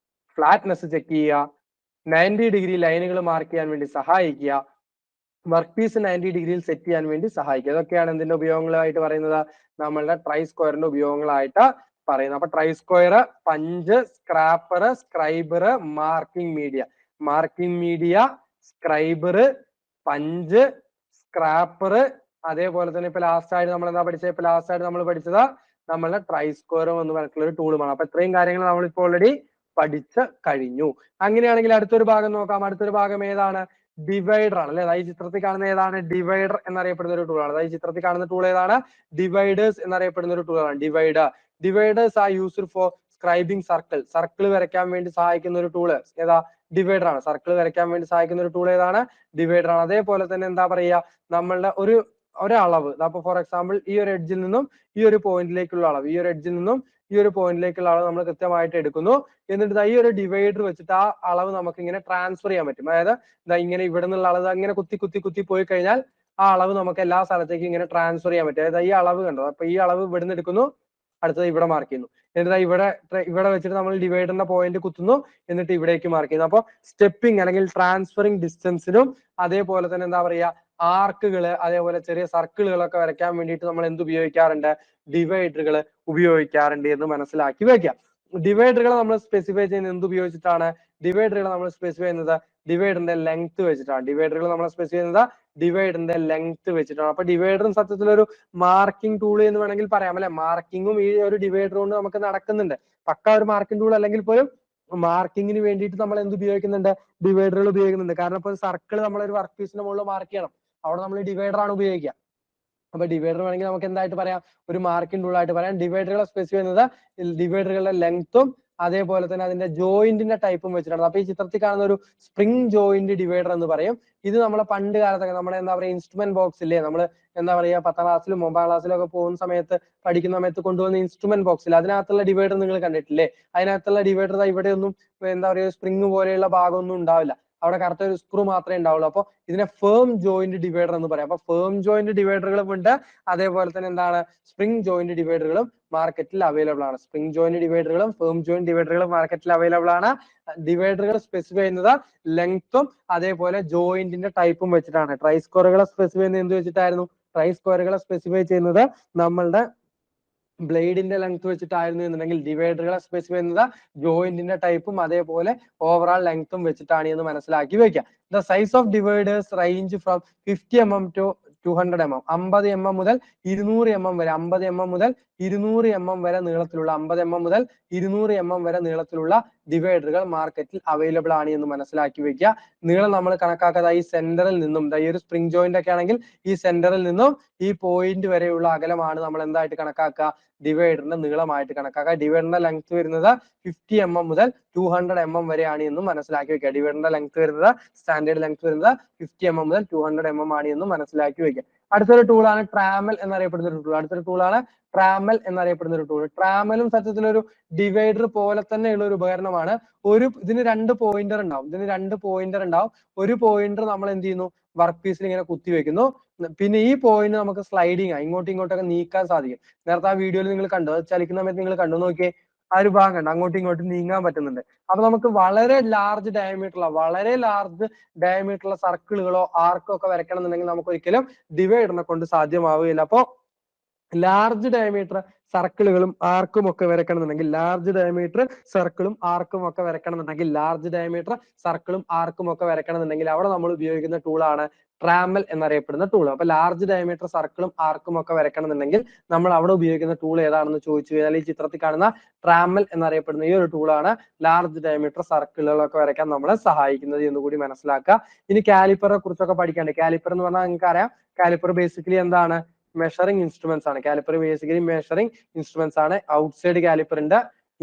ഫ്ലാറ്റ്നെസ് ചെക്ക് ചെയ്യുക, 90 ഡിഗ്രി ലൈനുകൾ മാർക്ക് ചെയ്യാൻ വേണ്ടി സഹായിക്കുക, വർക്ക് പീസ് 90 ഡിഗ്രിയിൽ സെറ്റ് ചെയ്യാൻ വേണ്ടി സഹായിക്കുക. ഇതൊക്കെയാണ് എന്തിന്റെ ഉപയോഗങ്ങളായിട്ട് പറയുന്നത്? നമ്മളുടെ ട്രൈ സ്ക്വയറിന്റെ ഉപയോഗങ്ങളായിട്ട് പറയുന്നത്. അപ്പൊ try square, punch, scraper, scriber, marking media, scriber, punch, scraper, അതേപോലെ തന്നെ ഇപ്പൊ ലാസ്റ്റ് ആയിട്ട് നമ്മൾ എന്താ പഠിച്ചത്? നമ്മൾ പഠിച്ചത് നമ്മളുടെ ട്രൈ സ്ക്വയർ എന്ന് പറഞ്ഞിട്ടുള്ള ഒരു ടൂളുമാണ്. അപ്പൊ ഇത്രയും കാര്യങ്ങൾ നമ്മളിപ്പോ ഓൾറെഡി പഠിച്ച് കഴിഞ്ഞു. അങ്ങനെയാണെങ്കിൽ അടുത്തൊരു ഭാഗം നോക്കാം. അടുത്തൊരു ഭാഗം ഏതാണ്? ഡിവൈഡർ ആണ് അല്ലെ. അതായത് ചിത്രത്തിൽ കാണുന്ന ഏതാണ്? ഡിവൈഡർ എന്നറിയപ്പെടുന്ന ഒരു ടൂളാണ്. അതായത് ചിത്രത്തിൽ കാണുന്ന ടൂൾ ഏതാണ്? ഡിവൈഡേഴ്സ് എന്നറിയപ്പെടുന്ന ഒരു ടൂളാണ്. Dividers are used for scribing circle. Circle വരയ്ക്കാൻ വേണ്ടി സഹായിക്കുന്ന ഒരു ടൂള് ഏതാ? ഡിവൈഡർ ആണ്. സർക്കിൾ വരയ്ക്കാൻ വേണ്ടി സഹായിക്കുന്ന ഒരു ടൂൾ ഏതാണ്? ഡിവൈഡർ ആണ്. അതേപോലെ തന്നെ എന്താ പറയുക, നമ്മളുടെ ഒരളവ്, അപ്പൊ ഫോർ എക്സാമ്പിൾ ഈ ഒരു എഡ്ജിൽ നിന്നും ഈ ഒരു പോയിന്റിലേക്കുള്ള അളവ്, ഈ ഒരു എഡ്ജിൽ നിന്നും ഈ ഒരു പോയിന്റിലേക്കുള്ള അളവ് നമ്മൾ കൃത്യമായിട്ട് എടുക്കുന്നു. എന്നിട്ട് ഈ ഒരു ഡിവൈഡർ വെച്ചിട്ട് ആ അളവ് നമുക്ക് ഇങ്ങനെ ട്രാൻസ്ഫർ ചെയ്യാൻ പറ്റും. അതായത് ഇങ്ങനെ ഇവിടെ നിന്നുള്ള അളവ് അങ്ങനെ കുത്തി പോയി കഴിഞ്ഞാൽ ആ അളവ് നമുക്ക് എല്ലാ സ്ഥലത്തേക്കും ഇങ്ങനെ ട്രാൻസ്ഫർ ചെയ്യാൻ പറ്റും. അതായത് ഈ അളവ് കണ്ടോ, അപ്പൊ ഈ അളവ് ഇവിടെ നിന്ന് എടുക്കുന്നു, അടുത്തത് ഇവിടെ മാർക്ക് ചെയ്യുന്നു, എന്നിട്ട് ഇവിടെ വെച്ചിട്ട് നമ്മൾ ഡിവൈഡറിന്റെ പോയിന്റ് കുത്തുന്നു, എന്നിട്ട് ഇവിടേക്ക് മാർക്ക് ചെയ്യുന്നു. അപ്പോൾ സ്റ്റെപ്പിംഗ് അല്ലെങ്കിൽ ട്രാൻസ്ഫറിങ് ഡിസ്റ്റൻസിനും അതേപോലെ തന്നെ എന്താ പറയുക, ആർക്കുകള് അതേപോലെ ചെറിയ സർക്കിളുകളൊക്കെ വരയ്ക്കാൻ വേണ്ടിയിട്ട് നമ്മൾ എന്ത് ഉപയോഗിക്കാറുണ്ട്? ഡിവൈഡറുകൾ ഉപയോഗിക്കാറുണ്ട് എന്ന് മനസ്സിലാക്കി വെക്കാം. ഡിവൈഡറുകൾ നമ്മൾ സ്പെസിഫൈ ചെയ്യുന്നത് എന്ത് ഉപയോഗിച്ചിട്ടാണ്? ഡിവൈഡറുകൾ നമ്മൾ സ്പെസിഫൈ ചെയ്യുന്നത് ഡിവൈഡറിന്റെ ലെങ്ത് വെച്ചിട്ടാണ്. ഡിവൈഡറുകൾ നമ്മൾ സ്പെസിഫൈ ചെയ്യുന്നത് ഡിവൈഡറിന്റെ ലെങ്ത് വെച്ചിട്ടാണ്. അപ്പൊ ഡിവൈഡറും സത്യത്തിൽ ഒരു മാർക്കിംഗ് ടൂൾ എന്ന് വേണമെങ്കിൽ പറയാം അല്ലെ. മാർക്കിങ്ങും ഈ ഒരു ഡിവൈഡർ കൊണ്ട് നമുക്ക് നടക്കുന്നുണ്ട്. പക്ക ഒരു മാർക്കിംഗ് ടൂൾ അല്ലെങ്കിൽ പോലും മാർക്കിങ്ങിന് വേണ്ടിയിട്ട് നമ്മൾ എന്ത് ഉപയോഗിക്കുന്നുണ്ട്? ഡിവൈഡറുകൾ ഉപയോഗിക്കുന്നുണ്ട്. കാരണം ഇപ്പോൾ സർക്കിൾ നമ്മളൊരു വർക്ക് പീസിന്റെ മുകളിൽ മാർക്ക് ചെയ്യണം, അവിടെ നമ്മൾ ഡിവൈഡർ ആണ് ഉപയോഗിക്കുക. അപ്പൊ ഡിവൈഡർ വേണമെങ്കിൽ നമുക്ക് എന്തായിട്ട് പറയാം? ഒരു മാർക്കിംഗ് ടൂൾ ആയിട്ട് പറയാം. ഡിവൈഡറുകളെ സ്പെസിഫൈ ചെയ്യുന്നത് ഡിവൈഡറുകളുടെ ലെങ്ത്തും അതേപോലെ തന്നെ അതിന്റെ ജോയിന്റിന്റെ ടൈപ്പും വെച്ചിട്ടാണ്. അപ്പൊ ഈ ചിത്രത്തിൽ കാണുന്ന ഒരു സ്പ്രിംഗ് ജോയിന്റ് ഡിവൈഡർ എന്ന് പറയും. ഇത് നമ്മളെ പണ്ട് കാലത്തൊക്കെ നമ്മുടെ എന്താ പറയുക ഇൻസ്ട്രുമെന്റ് ബോക്സ് ഇല്ലേ, നമ്മൾ എന്താ പറയുക 10ാം ക്ലാസ്സിലും 9ാം ക്ലാസ്സിലും ഒക്കെ പോകുന്ന സമയത്ത് പഠിക്കുന്ന സമയത്ത് കൊണ്ടുവന്ന ഇൻസ്ട്രുമെന്റ് ബോക്സിൽ അതിനകത്തുള്ള ഡിവൈഡർ നിങ്ങൾ കണ്ടിട്ടില്ലേ? അതിനകത്തുള്ള ഡിവൈഡർ ഇവിടെ ഒന്നും എന്താ പറയുക സ്പ്രിംഗ് പോലെയുള്ള ഭാഗമൊന്നും ഉണ്ടാവില്ല, അവിടെ കറക്റ്റ് ഒരു സ്ക്രൂ മാത്രമേ ഉണ്ടാവുള്ളൂ. അപ്പോൾ ഇതിനെ ഫേം ജോയിന്റ് ഡിവൈഡർ എന്ന് പറയാം. അപ്പൊ ഫേം ജോയിന്റ് ഡിവൈഡറുകളും ഉണ്ട്, അതേപോലെ തന്നെ എന്താണ് സ്പ്രിംഗ് ജോയിന്റ് ഡിവൈഡറുകളും മാർക്കറ്റിൽ അവൈലബിൾ ആണ്. സ്പ്രിംഗ് ജോയിന്റ് ഡിവൈഡറുകളും ഫേം ജോയിന്റ് ഡിവൈഡറുകളും മാർക്കറ്റിൽ അവൈലബിൾ ആണ്. ഡിവൈഡറുകൾ സ്പെസിഫൈ ചെയ്യുന്നത് ലെങ്ത്തും അതേപോലെ ജോയിന്റിന്റെ ടൈപ്പും വെച്ചിട്ടാണ്. ട്രൈ സ്ക്വയറുകളെ സ്പെസിഫൈ ചെയ്യുന്നത് എന്ത് വെച്ചിട്ടായിരുന്നു? ട്രൈ സ്ക്വയറുകളെ സ്പെസിഫൈ ചെയ്യുന്നത് നമ്മളുടെ ബ്ലേഡിന്റെ ലെങ്ത് വെച്ചിട്ടായിരുന്നു എന്നുണ്ടെങ്കിൽ ഡിവൈഡറുകളെ സ്പെസിഫൈ ചെയ്യുന്നത് ജോയിന്റിന്റെ ടൈപ്പും അതേപോലെ ഓവറോൾ ലെങ്ത്തും വെച്ചിട്ടാണ് എന്ന് മനസ്സിലാക്കി വെക്കുക. The size of dividers range from 50 mm to 200 mm. 50 mm മുതൽ 200 mm വരെ, 50 mm മുതൽ 200 mm വരെ നീളത്തിലുള്ള 50 mm മുതൽ 200 mm വരെ നീളത്തിലുള്ള ഡിവൈഡറുകൾ മാർക്കറ്റിൽ അവൈലബിൾ ആണ് എന്ന് മനസ്സിലാക്കി വെക്കുക. നീളം നമ്മൾ കണക്കാക്കാതെ ഈ സെന്ററിൽ നിന്നും, ഈ ഒരു സ്പ്രിംഗ് ജോയിന്റ് ഒക്കെ ആണെങ്കിൽ ഈ സെന്ററിൽ നിന്നും ഈ പോയിന്റ് വരെയുള്ള അകലമാണ് നമ്മൾ എന്തായിട്ട് കണക്കാക്കുക? ഡിവൈഡറിന്റെ നീളമായിട്ട് കണക്കാക്കുക. ഡിവൈഡറിന്റെ ലെങ്ത് വരുന്നത് 50 mm മുതൽ 200 mm വരെയാണ് എന്നും മനസ്സിലാക്കി വെക്കുക. ഡിവൈഡറിന്റെ ലെങ്ത് വരുന്നത്, സ്റ്റാൻഡേർഡ് ലെങ്ത് വരുന്നത് 50 mm മുതൽ 200 mm ആണ് എന്നും മനസ്സിലാക്കി വെക്കുക. അടുത്തൊരു ടൂളാണ് ട്രാമൽ എന്നറിയപ്പെടുന്ന ഒരു ടൂൾ. അടുത്തൊരു ടൂളാണ് ട്രാമൽ എന്നറിയപ്പെടുന്ന ഒരു ടൂൾ. ട്രാമലും സത്യത്തിൽ ഒരു ഡിവൈഡർ പോലെ തന്നെയുള്ള ഒരു ഉപകരണമാണ്. ഇതിന് രണ്ട് പോയിന്റർ ഉണ്ടാവും. ഒരു പോയിന്റർ നമ്മൾ എന്ത് ചെയ്യുന്നു? വർക്ക് പീസിൽ ഇങ്ങനെ കുത്തി വെക്കുന്നു. പിന്നെ ഈ പോയിന്റ് നമുക്ക് സ്ലൈഡിങ് ഇങ്ങോട്ടും ഇങ്ങോട്ടൊക്കെ നീക്കാൻ സാധിക്കും. നേരത്തെ ആ വീഡിയോയിൽ നിങ്ങൾ കണ്ടു, അത് ചലിക്കുന്ന സമയത്ത് നിങ്ങൾ കണ്ടു നോക്കിയേ, ആ ഒരു ഭാഗം കണ്ടു, അങ്ങോട്ടും ഇങ്ങോട്ടും നീങ്ങാൻ പറ്റുന്നുണ്ട്. അപ്പൊ നമുക്ക് വളരെ ലാർജ് ഡയമീറ്ററുള്ള സർക്കിളുകളോ ആർക്കോ ഒക്കെ വരയ്ക്കണം എന്നുണ്ടെങ്കിൽ നമുക്ക് ഒരിക്കലും ഡിവൈഡറിനെ കൊണ്ട് സാധ്യമാവുകയില്ല. അപ്പോ ലാർജ് ഡയമീറ്റർ സർക്കിളുകളും ആർക്കും ഒക്കെ വരയ്ക്കണമെന്നുണ്ടെങ്കിൽ അവിടെ നമ്മൾ ഉപയോഗിക്കുന്ന ടൂളാണ് ട്രാമൽ എന്നറിയപ്പെടുന്ന ടൂൾ. അപ്പൊ ലാർജ് ഡയമീറ്റർ സർക്കിളും ആർക്കും ഒക്കെ വരയ്ക്കണമെന്നുണ്ടെങ്കിൽ നമ്മൾ അവിടെ ഉപയോഗിക്കുന്ന ടൂൾ ഏതാണെന്ന് ചോദിച്ചു കഴിഞ്ഞാൽ ഈ ചിത്രത്തിൽ കാണുന്ന ട്രാമൽ എന്നറിയപ്പെടുന്ന ഈ ഒരു ടൂളാണ് ലാർജ് ഡയമീറ്റർ സർക്കിളുകളൊക്കെ വരയ്ക്കാൻ നമ്മളെ സഹായിക്കുന്നത് എന്ന് കൂടി മനസ്സിലാക്കുക. ഇനി കാലിപ്പറെ കുറിച്ചൊക്കെ പഠിക്കാണ്ട്. കാലിപ്പർ എന്ന് പറഞ്ഞാൽ നിങ്ങൾക്ക് അറിയാം, കാലിപ്പർ ബേസിക്കലി എന്താണ്? മെഷറിംഗ് ഇൻസ്ട്രുമെന്റ്സ് ആണ്. കാലിപ്പർ ബേസിക്കലി മെഷറിംഗ് ഇൻസ്ട്രുമെന്റ്സ് ആണ്. ഔട്ട്സൈഡ് കാലിപ്പർ ഉണ്ട്,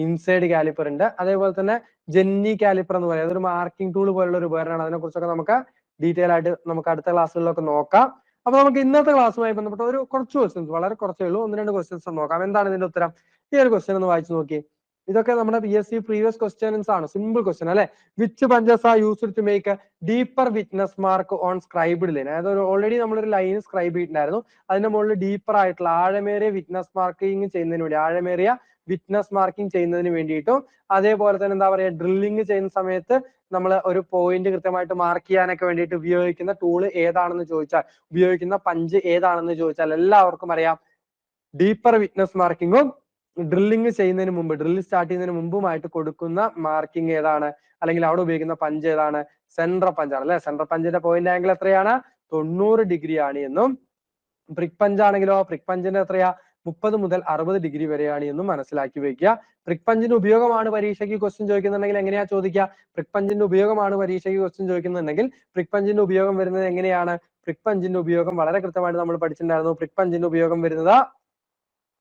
ഇൻസൈഡ് കാലിപ്പർ ഉണ്ട്, അതേപോലെ തന്നെ ജെന്നി കാലിപ്പർ എന്ന് പറയുന്നത് അതൊരു മാർക്കിംഗ് ടൂൾ പോലുള്ള ഒരു ഉപകരണമാണ്. അതിനെ കുറിച്ചൊക്കെ നമുക്ക് ഡീറ്റെയിൽ ആയിട്ട് നമുക്ക് അടുത്ത ക്ലാസ്സുകളിലൊക്കെ നോക്കാം. അപ്പൊ നമുക്ക് ഇന്നത്തെ ക്ലാസ്സുമായി ബന്ധപ്പെട്ട കുറച്ച് ക്വസ്റ്റ്യൻസ്, വളരെ കുറച്ചേ ഉള്ളൂ, 1-2 ക്വസ്റ്റ്യൻസ് നോക്കാം. എന്താണ് ഇതിന്റെ ഉത്തരം? ഈ ഒരു ക്വസ്റ്റ്യൻ ഒന്ന് വായിച്ചു നോക്കി. ഇതൊക്കെ നമ്മുടെ PSC പ്രീവിയസ് ക്വസ്റ്റ്യൻസ് ആണ്. സിമ്പിൾ ക്വസ്റ്റ്യൻ അല്ലെ. Which punches are used to make deeper witness mark on scribed line. അതായത് ഓൾറെഡി നമ്മളൊരു ലൈൻ സ്ക്രൈബ് ചെയ്തിട്ടുണ്ടായിരുന്നു, അതിന്റെ മുകളിൽ ഡീപ്പർ ആയിട്ടുള്ള ആഴമേറിയ വിറ്റ്നസ് മാർക്കിംഗ് ചെയ്യുന്നതിന് വേണ്ടിയിട്ടും അതേപോലെ തന്നെ എന്താ പറയുക ഡ്രില്ലിങ് ചെയ്യുന്ന സമയത്ത് നമ്മൾ ഒരു പോയിന്റ് കൃത്യമായിട്ട് മാർക്ക് ചെയ്യാനൊക്കെ വേണ്ടിയിട്ട് ഉപയോഗിക്കുന്ന ടൂള് ഏതാണെന്ന് ചോദിച്ചാൽ, ഉപയോഗിക്കുന്ന പഞ്ച് ഏതാണെന്ന് ചോദിച്ചാൽ എല്ലാവർക്കും അറിയാം ഡീപ്പർ വിറ്റ്നസ് മാർക്കിങ്ങും ഡ്രില്ലിങ് ചെയ്യുന്നതിന് മുമ്പ്, ഡ്രിൽ സ്റ്റാർട്ട് ചെയ്യുന്നതിന് മുമ്പുമായിട്ട് കൊടുക്കുന്ന മാർക്കിംഗ് ഏതാണ്, അല്ലെങ്കിൽ അവിടെ ഉപയോഗിക്കുന്ന പഞ്ച് ഏതാണ്? സെൻട്രൽ പഞ്ചാണ് അല്ലെ. സെൻട്രൽ പഞ്ചിന്റെ പോയിന്റ് ആംഗിൾ എത്രയാണ്? 90 ഡിഗ്രി ആണ് എന്നും. പ്രിക് പഞ്ച് ആണെങ്കിലോ പ്രിക് പഞ്ചിന്റെ എത്രയാ? 30 മുതൽ 60 ഡിഗ്രി വരെയാണ് എന്ന് മനസ്സിലാക്കി വെക്കുക. പ്രിക് പഞ്ചിന്റെ ഉപയോഗമാണ് പരീക്ഷയ്ക്ക് ക്വസ്റ്റ്യൻ ചോദിക്കുന്നുണ്ടെങ്കിൽ എങ്ങനെയാ ചോദിക്കുക? പ്രിക് പഞ്ചിന്റെ ഉപയോഗമാണ് പരീക്ഷയ്ക്ക് ക്വസ്റ്റ്യൻ ചോദിക്കുന്നുണ്ടെങ്കിൽ പ്രിക് പഞ്ചിന്റെ ഉപയോഗം വരുന്നത് എങ്ങനെയാണ്? പ്രിക് പഞ്ചിന്റെ ഉപയോഗം വളരെ കൃത്യമായിട്ട് നമ്മൾ പഠിച്ചിട്ടുണ്ടായിരുന്നു. പ്രിക് പഞ്ചിന്റെ ഉപയോഗം വരുന്നത്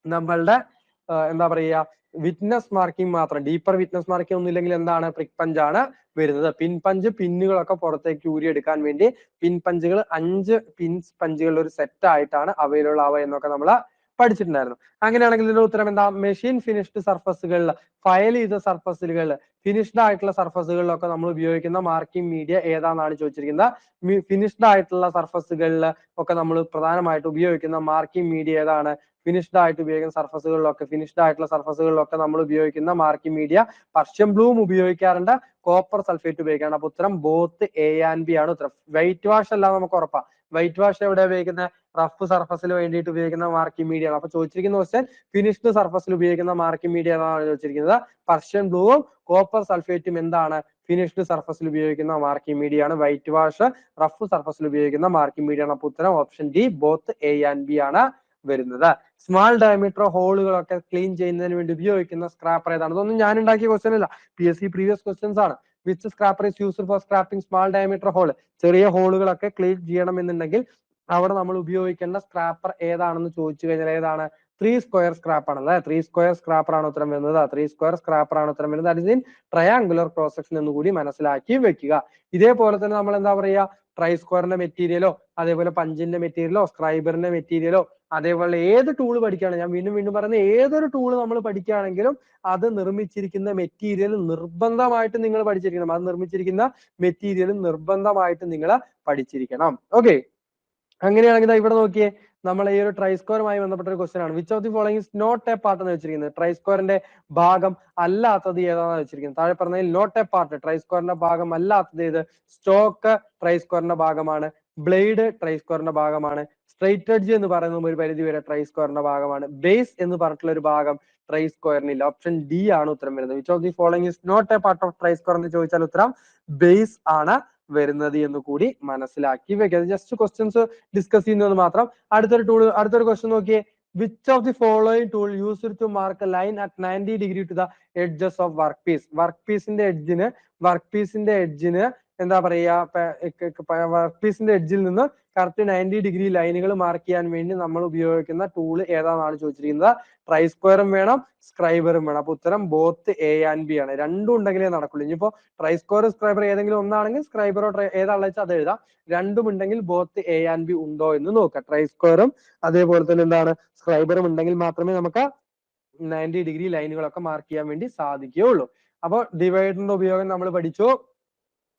നമ്മളുടെ എന്താ പറയുക, വിറ്റ്നസ് മാർക്കിംഗ് മാത്രം, ഡീപ്പർ വിറ്റ്നസ് മാർക്കിംഗ് ഒന്നും ഇല്ലെങ്കിൽ എന്താണ്, പ്രിക് പഞ്ചാണ് വരുന്നത്. പിൻ പഞ്ച് പിന്നുകളൊക്കെ പുറത്തേക്ക് ഊരിയെടുക്കാൻ വേണ്ടി പിൻ പഞ്ചുകൾ 5 പിൻ പഞ്ചുകളുടെ ഒരു സെറ്റ് ആയിട്ടാണ് അവൈലബിൾ ആവുക എന്നൊക്കെ നമ്മൾ പഠിച്ചിട്ടുണ്ടായിരുന്നു. അങ്ങനെയാണെങ്കിൽ ഇതിന്റെ ഉത്തരം എന്താ? മെഷീൻ ഫിനിഷ്ഡ് സർഫസുകളിൽ, ഫയൽ ചെയ്ത സർഫസുകളിൽ, ഫിനിഷ്ഡ് ആയിട്ടുള്ള സർഫസുകളിലൊക്കെ നമ്മൾ ഉപയോഗിക്കുന്ന മാർക്കിംഗ് മീഡിയ ഏതാണെന്നാണ് ചോദിച്ചിരിക്കുന്നത്. ഫിനിഷ്ഡ് ആയിട്ടുള്ള സർഫസുകളിൽ ഒക്കെ നമ്മൾ പ്രധാനമായിട്ട് ഉപയോഗിക്കുന്ന മാർക്കിംഗ് മീഡിയ ഏതാണ്? ഫിനിഷ്ഡ് ആയിട്ട് ഉപയോഗിക്കുന്ന സർഫസുകളിലൊക്കെ നമ്മൾ ഉപയോഗിക്കുന്ന മാർക്കിംഗ് മീഡിയ പർഷ്യൻ ബ്ലൂം ഉപയോഗിക്കാറുണ്ട്, കോപ്പർ സൾഫേറ്റ് ഉപയോഗിക്കാറുണ്ട്. അപ്പൊ ഉത്തരം ബോത്ത് എ ആൻഡ് ബി ആണ് ഉത്തരം. വൈറ്റ് വാഷ് അല്ല നമുക്ക് ഉറപ്പാ. വൈറ്റ് വാഷ് എവിടെ ഉപയോഗിക്കുന്ന? റഫ് സർഫസിൽ വേണ്ടിയിട്ട് ഉപയോഗിക്കുന്ന മാർക്കിംഗ് മീഡിയ ആണ്. അപ്പൊ ചോദിച്ചിരിക്കുന്ന ക്വസ്റ്റ്യൻ ഫിനിഷ്ഡ് സർഫസിൽ ഉപയോഗിക്കുന്ന മാർക്കിംഗ് മീഡിയ എന്നാണ് ചോദിച്ചിരിക്കുന്നത്. പർഷ്യൻ ബ്ലൂവും കോപ്പർ സൾഫേറ്റും എന്താണ്? ഫിനിഷ്ഡ് സർഫസിൽ ഉപയോഗിക്കുന്ന മാർക്കിംഗ് മീഡിയ ആണ്. വൈറ്റ് വാഷ് റഫ് സർഫസിൽ ഉപയോഗിക്കുന്ന മാർക്കിംഗ് മീഡിയ ആണ്. അപ്പൊ ഉത്തരം option D both A and B ആണ് വരുന്നത്. സ്മാൾ ഡയമീറ്റർ ഹോളുകളൊക്കെ ക്ലീൻ ചെയ്യുന്നതിന് വേണ്ടി ഉപയോഗിക്കുന്ന സ്ക്രാപ്പർ ഏതാണ്? ഇതൊന്നും ഞാൻ ഉണ്ടാക്കിയ ക്വസ്റ്റ്യൻ അല്ല, PSC പ്രീവിയസ് ക്വസ്റ്റ്യൻസ് ആണ്. Which scraper is used for scraping small diameter hole? ചെറിയ ഹോളുകളൊക്കെ ക്ലീൻ ചെയ്യണം എന്നുണ്ടെങ്കിൽ അവിടെ നമ്മൾ ഉപയോഗിക്കേണ്ട സ്ക്രാപ്പർ ഏതാണെന്ന് ചോദിച്ചു കഴിഞ്ഞാൽ ഏതാണ്? 3 സ്ക്വയർ സ്ക്രാപ്പ് ആണല്ലേ. 3 സ്ക്വയർ സ്ക്രാപ്പർ ആണ് ഉത്തരം വരുന്നത്. 3 സ്ക്വയർ സ്ക്രാപ്പർ ആണ് ഉത്തരം വരുന്നത്. That is in triangular cross section എന്ന് കൂടി മനസ്സിലാക്കി വെക്കുക. ഇതേപോലെ തന്നെ നമ്മൾ എന്താ പറയുക, ട്രൈ സ്ക്വയറിന്റെ മെറ്റീരിയലോ അതേപോലെ പഞ്ചിന്റെ മെറ്റീരിയലോ സ്ക്രൈബറിന്റെ മെറ്റീരിയലോ അതേപോലെ ഏത് ടൂൾ പഠിക്കുകയാണ്, ഞാൻ വീണ്ടും വീണ്ടും പറയുന്നത്, ഏതൊരു ടൂൾ നമ്മൾ പഠിക്കുകയാണെങ്കിലും അത് നിർമ്മിച്ചിരിക്കുന്ന മെറ്റീരിയൽ നിർബന്ധമായിട്ട് നിങ്ങൾ പഠിച്ചിരിക്കണം. അത് നിർമ്മിച്ചിരിക്കുന്ന മെറ്റീരിയൽ നിർബന്ധമായിട്ട് നിങ്ങൾ പഠിച്ചിരിക്കണം. ഓക്കെ, അങ്ങനെയാണെങ്കിൽ ഇവിടെ നോക്കിയേ, നമ്മൾ ഈ ഒരു ട്രൈസ്ക്വയറുമായി ബന്ധപ്പെട്ട ഒരു ക്വസ്റ്റ്യൻ ആണ്. Which of the following is not a part എന്ന് വെച്ചിരിക്കുന്നത്? ട്രൈസ്ക്വയറിന്റെ ഭാഗം അല്ലാത്തത് ഏതാണെന്ന് വെച്ചിരിക്കുന്നത്? താഴെ പറഞ്ഞതിൽ നോട്ട് എ പാർട്ട്, ട്രൈസ്ക്വയറിന്റെ ഭാഗം അല്ലാത്തത് ഏത്? സ്റ്റോക്ക് ട്രൈസ്ക്വയറിന്റെ ഭാഗമാണ്, ബ്ലേഡ് ട്രൈസ്ക്വയറിന്റെ ഭാഗമാണ്, സ്ട്രൈറ്റ് എഡ്ജ് എന്ന് പറയുന്നത് ഒരു പരിധി വരെ ട്രൈസ്ക്വയറിന്റെ ഭാഗമാണ്, ബേസ് എന്ന് പറഞ്ഞിട്ടുള്ള ഒരു ഭാഗം ട്രൈസ്ക്വയറിനില്ല. ഓപ്ഷൻ ഡി ആണ് ഉത്തരം വരുന്നത്. Which of the following is not a part of try square എന്ന് ചോദിച്ചാൽ ഉത്തരം ബേസ് ആണ് വരുന്നത് എന്ന് കൂടി മനസ്സിലാക്കി വെക്കുക. ജസ്റ്റ് ക്വസ്റ്റ്യൻസ് ഡിസ്കസ് ചെയ്യുന്നത് മാത്രം. അടുത്തൊരു ക്വസ്റ്റ്യൻ നോക്കിയേ. Which of the following tool used to mark line at 90 degree to the edges of work piece? Work പീസിന്റെ എഡ്ജിന് എന്താ പറയുക, വർക്ക് പീസിന്റെ എഡ്ജിൽ നിന്ന് കറക്റ്റ് 90 ഡിഗ്രി ലൈനുകൾ മാർക്ക് ചെയ്യാൻ വേണ്ടി നമ്മൾ ഉപയോഗിക്കുന്ന ടൂൾ ഏതാണെന്നാണ് ചോദിച്ചിരിക്കുന്നത്. ട്രൈസ്ക്വയറും വേണം, സ്ക്രൈബറും വേണം. അപ്പൊ ഉത്തരം ബോത്ത് എ ആൻഡ് ബി ആണ്. രണ്ടും ഉണ്ടെങ്കിലേ നടക്കുള്ളൂ. ഇനിയിപ്പോ ട്രൈസ്ക്വയർ സ്ക്രൈബർ ഏതെങ്കിലും ഒന്നാണെങ്കിൽ സ്ക്രൈബറോ ഏതാണെന്ന് വെച്ചാൽ അത് എഴുതാം. രണ്ടും ഉണ്ടെങ്കിൽ ബോത്ത് എ ആൻഡ് ബി ഉണ്ടോ എന്ന് നോക്കാം. ട്രൈസ്ക്വയറും അതേപോലെ തന്നെ എന്താണ് സ്ക്രൈബറും ഉണ്ടെങ്കിൽ മാത്രമേ നമുക്ക് 90 ഡിഗ്രി ലൈനുകളൊക്കെ മാർക്ക് ചെയ്യാൻ വേണ്ടി സാധിക്കുകയുള്ളൂ. അപ്പോൾ ഡിവൈഡറിന്റെ ഉപയോഗം നമ്മൾ പഠിച്ചു.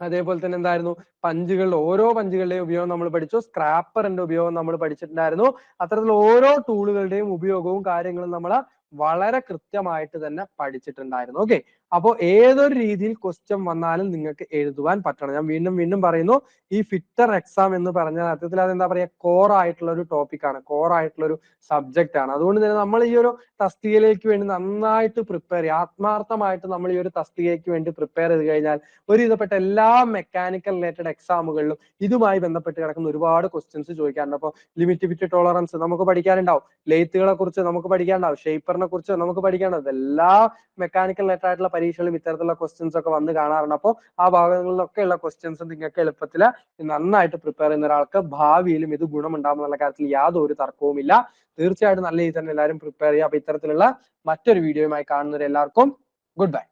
അതേപോലെ തന്നെ എന്തായിരുന്നു, പഞ്ചുകളുടെ ഓരോ പഞ്ചുകളുടെയും ഉപയോഗം നമ്മൾ പഠിച്ചു. സ്ക്രാപ്പറിന്റെ ഉപയോഗം നമ്മൾ പഠിച്ചിട്ടുണ്ടായിരുന്നു. അത്തരത്തിലുള്ള ഓരോ ടൂളുകളുടെയും ഉപയോഗവും കാര്യങ്ങളും നമ്മൾ വളരെ കൃത്യമായിട്ട് തന്നെ പഠിച്ചിട്ടുണ്ടായിരുന്നു. ഓക്കെ, അപ്പോൾ ഏതൊരു രീതിയിൽ ക്വസ്റ്റ്യൻ വന്നാലും നിങ്ങൾക്ക് എഴുതുവാൻ പറ്റണം. ഞാൻ വീണ്ടും വീണ്ടും പറയുന്നു, ഈ ഫിറ്റർ എക്സാം എന്ന് പറഞ്ഞാൽ അർത്ഥത്തിൽ അത് എന്താ പറയുക, കോർ ആയിട്ടുള്ള ഒരു ടോപ്പിക്കാണ്, കോർ ആയിട്ടുള്ള ഒരു സബ്ജക്റ്റ് ആണ്. അതുകൊണ്ട് തന്നെ നമ്മൾ ഈ ഒരു തസ്തികയിലേക്ക് വേണ്ടി നന്നായിട്ട് പ്രിപ്പയർ ചെയ്യുക. ആത്മാർത്ഥമായിട്ട് നമ്മൾ ഈ ഒരു തസ്തികയ്ക്ക് വേണ്ടി പ്രിപ്പയർ ചെയ്ത് കഴിഞ്ഞാൽ ഒരുവിധപ്പെട്ട എല്ലാ മെക്കാനിക്കൽ റിലേറ്റഡ് എക്സാമുകളിലും ഇതുമായി ബന്ധപ്പെട്ട് കിടക്കുന്ന ഒരുപാട് ക്വസ്റ്റ്യൻസ് ചോദിക്കാറുണ്ട്. അപ്പോൾ ലിമിറ്റ് ഫിറ്റ് ടോളറൻസ് നമുക്ക് പഠിക്കാനുണ്ടാവും, ലെയ്ത്തുകളെ കുറിച്ച് നമുക്ക് പഠിക്കാനുണ്ടാവും, ഷേപ്പറിനെ കുറിച്ച് നമുക്ക് പഠിക്കാനുണ്ടാവും. എല്ലാ മെക്കാനിക്കൽ റിലേറ്റഡ് ആയിട്ടുള്ള പരീക്ഷകളും ഇത്തരത്തിലുള്ള ക്വസ്റ്റ്യൻസ് ഒക്കെ വന്ന് കാണാറുണ്ട്. അപ്പോൾ ആ ഭാഗങ്ങളിലൊക്കെ ഉള്ള ക്വസ്റ്റ്യൻസ് നിങ്ങൾക്ക് എളുപ്പത്തിൽ നന്നായിട്ട് പ്രിപ്പയർ ചെയ്യുന്ന ഒരാൾക്ക് ഭാവിയിലും ഇത് ഗുണമുണ്ടാകും എന്നുള്ള കാര്യത്തിൽ യാതൊരു തർക്കവുമില്ല. തീർച്ചയായിട്ടും നല്ല രീതിയിൽ തന്നെ എല്ലാവരും പ്രിപ്പയർ ചെയ്യുക. അപ്പൊ ഇത്തരത്തിലുള്ള മറ്റൊരു വീഡിയോയുമായി കാണുന്നവരെല്ലാവർക്കും ഗുഡ് ബൈ.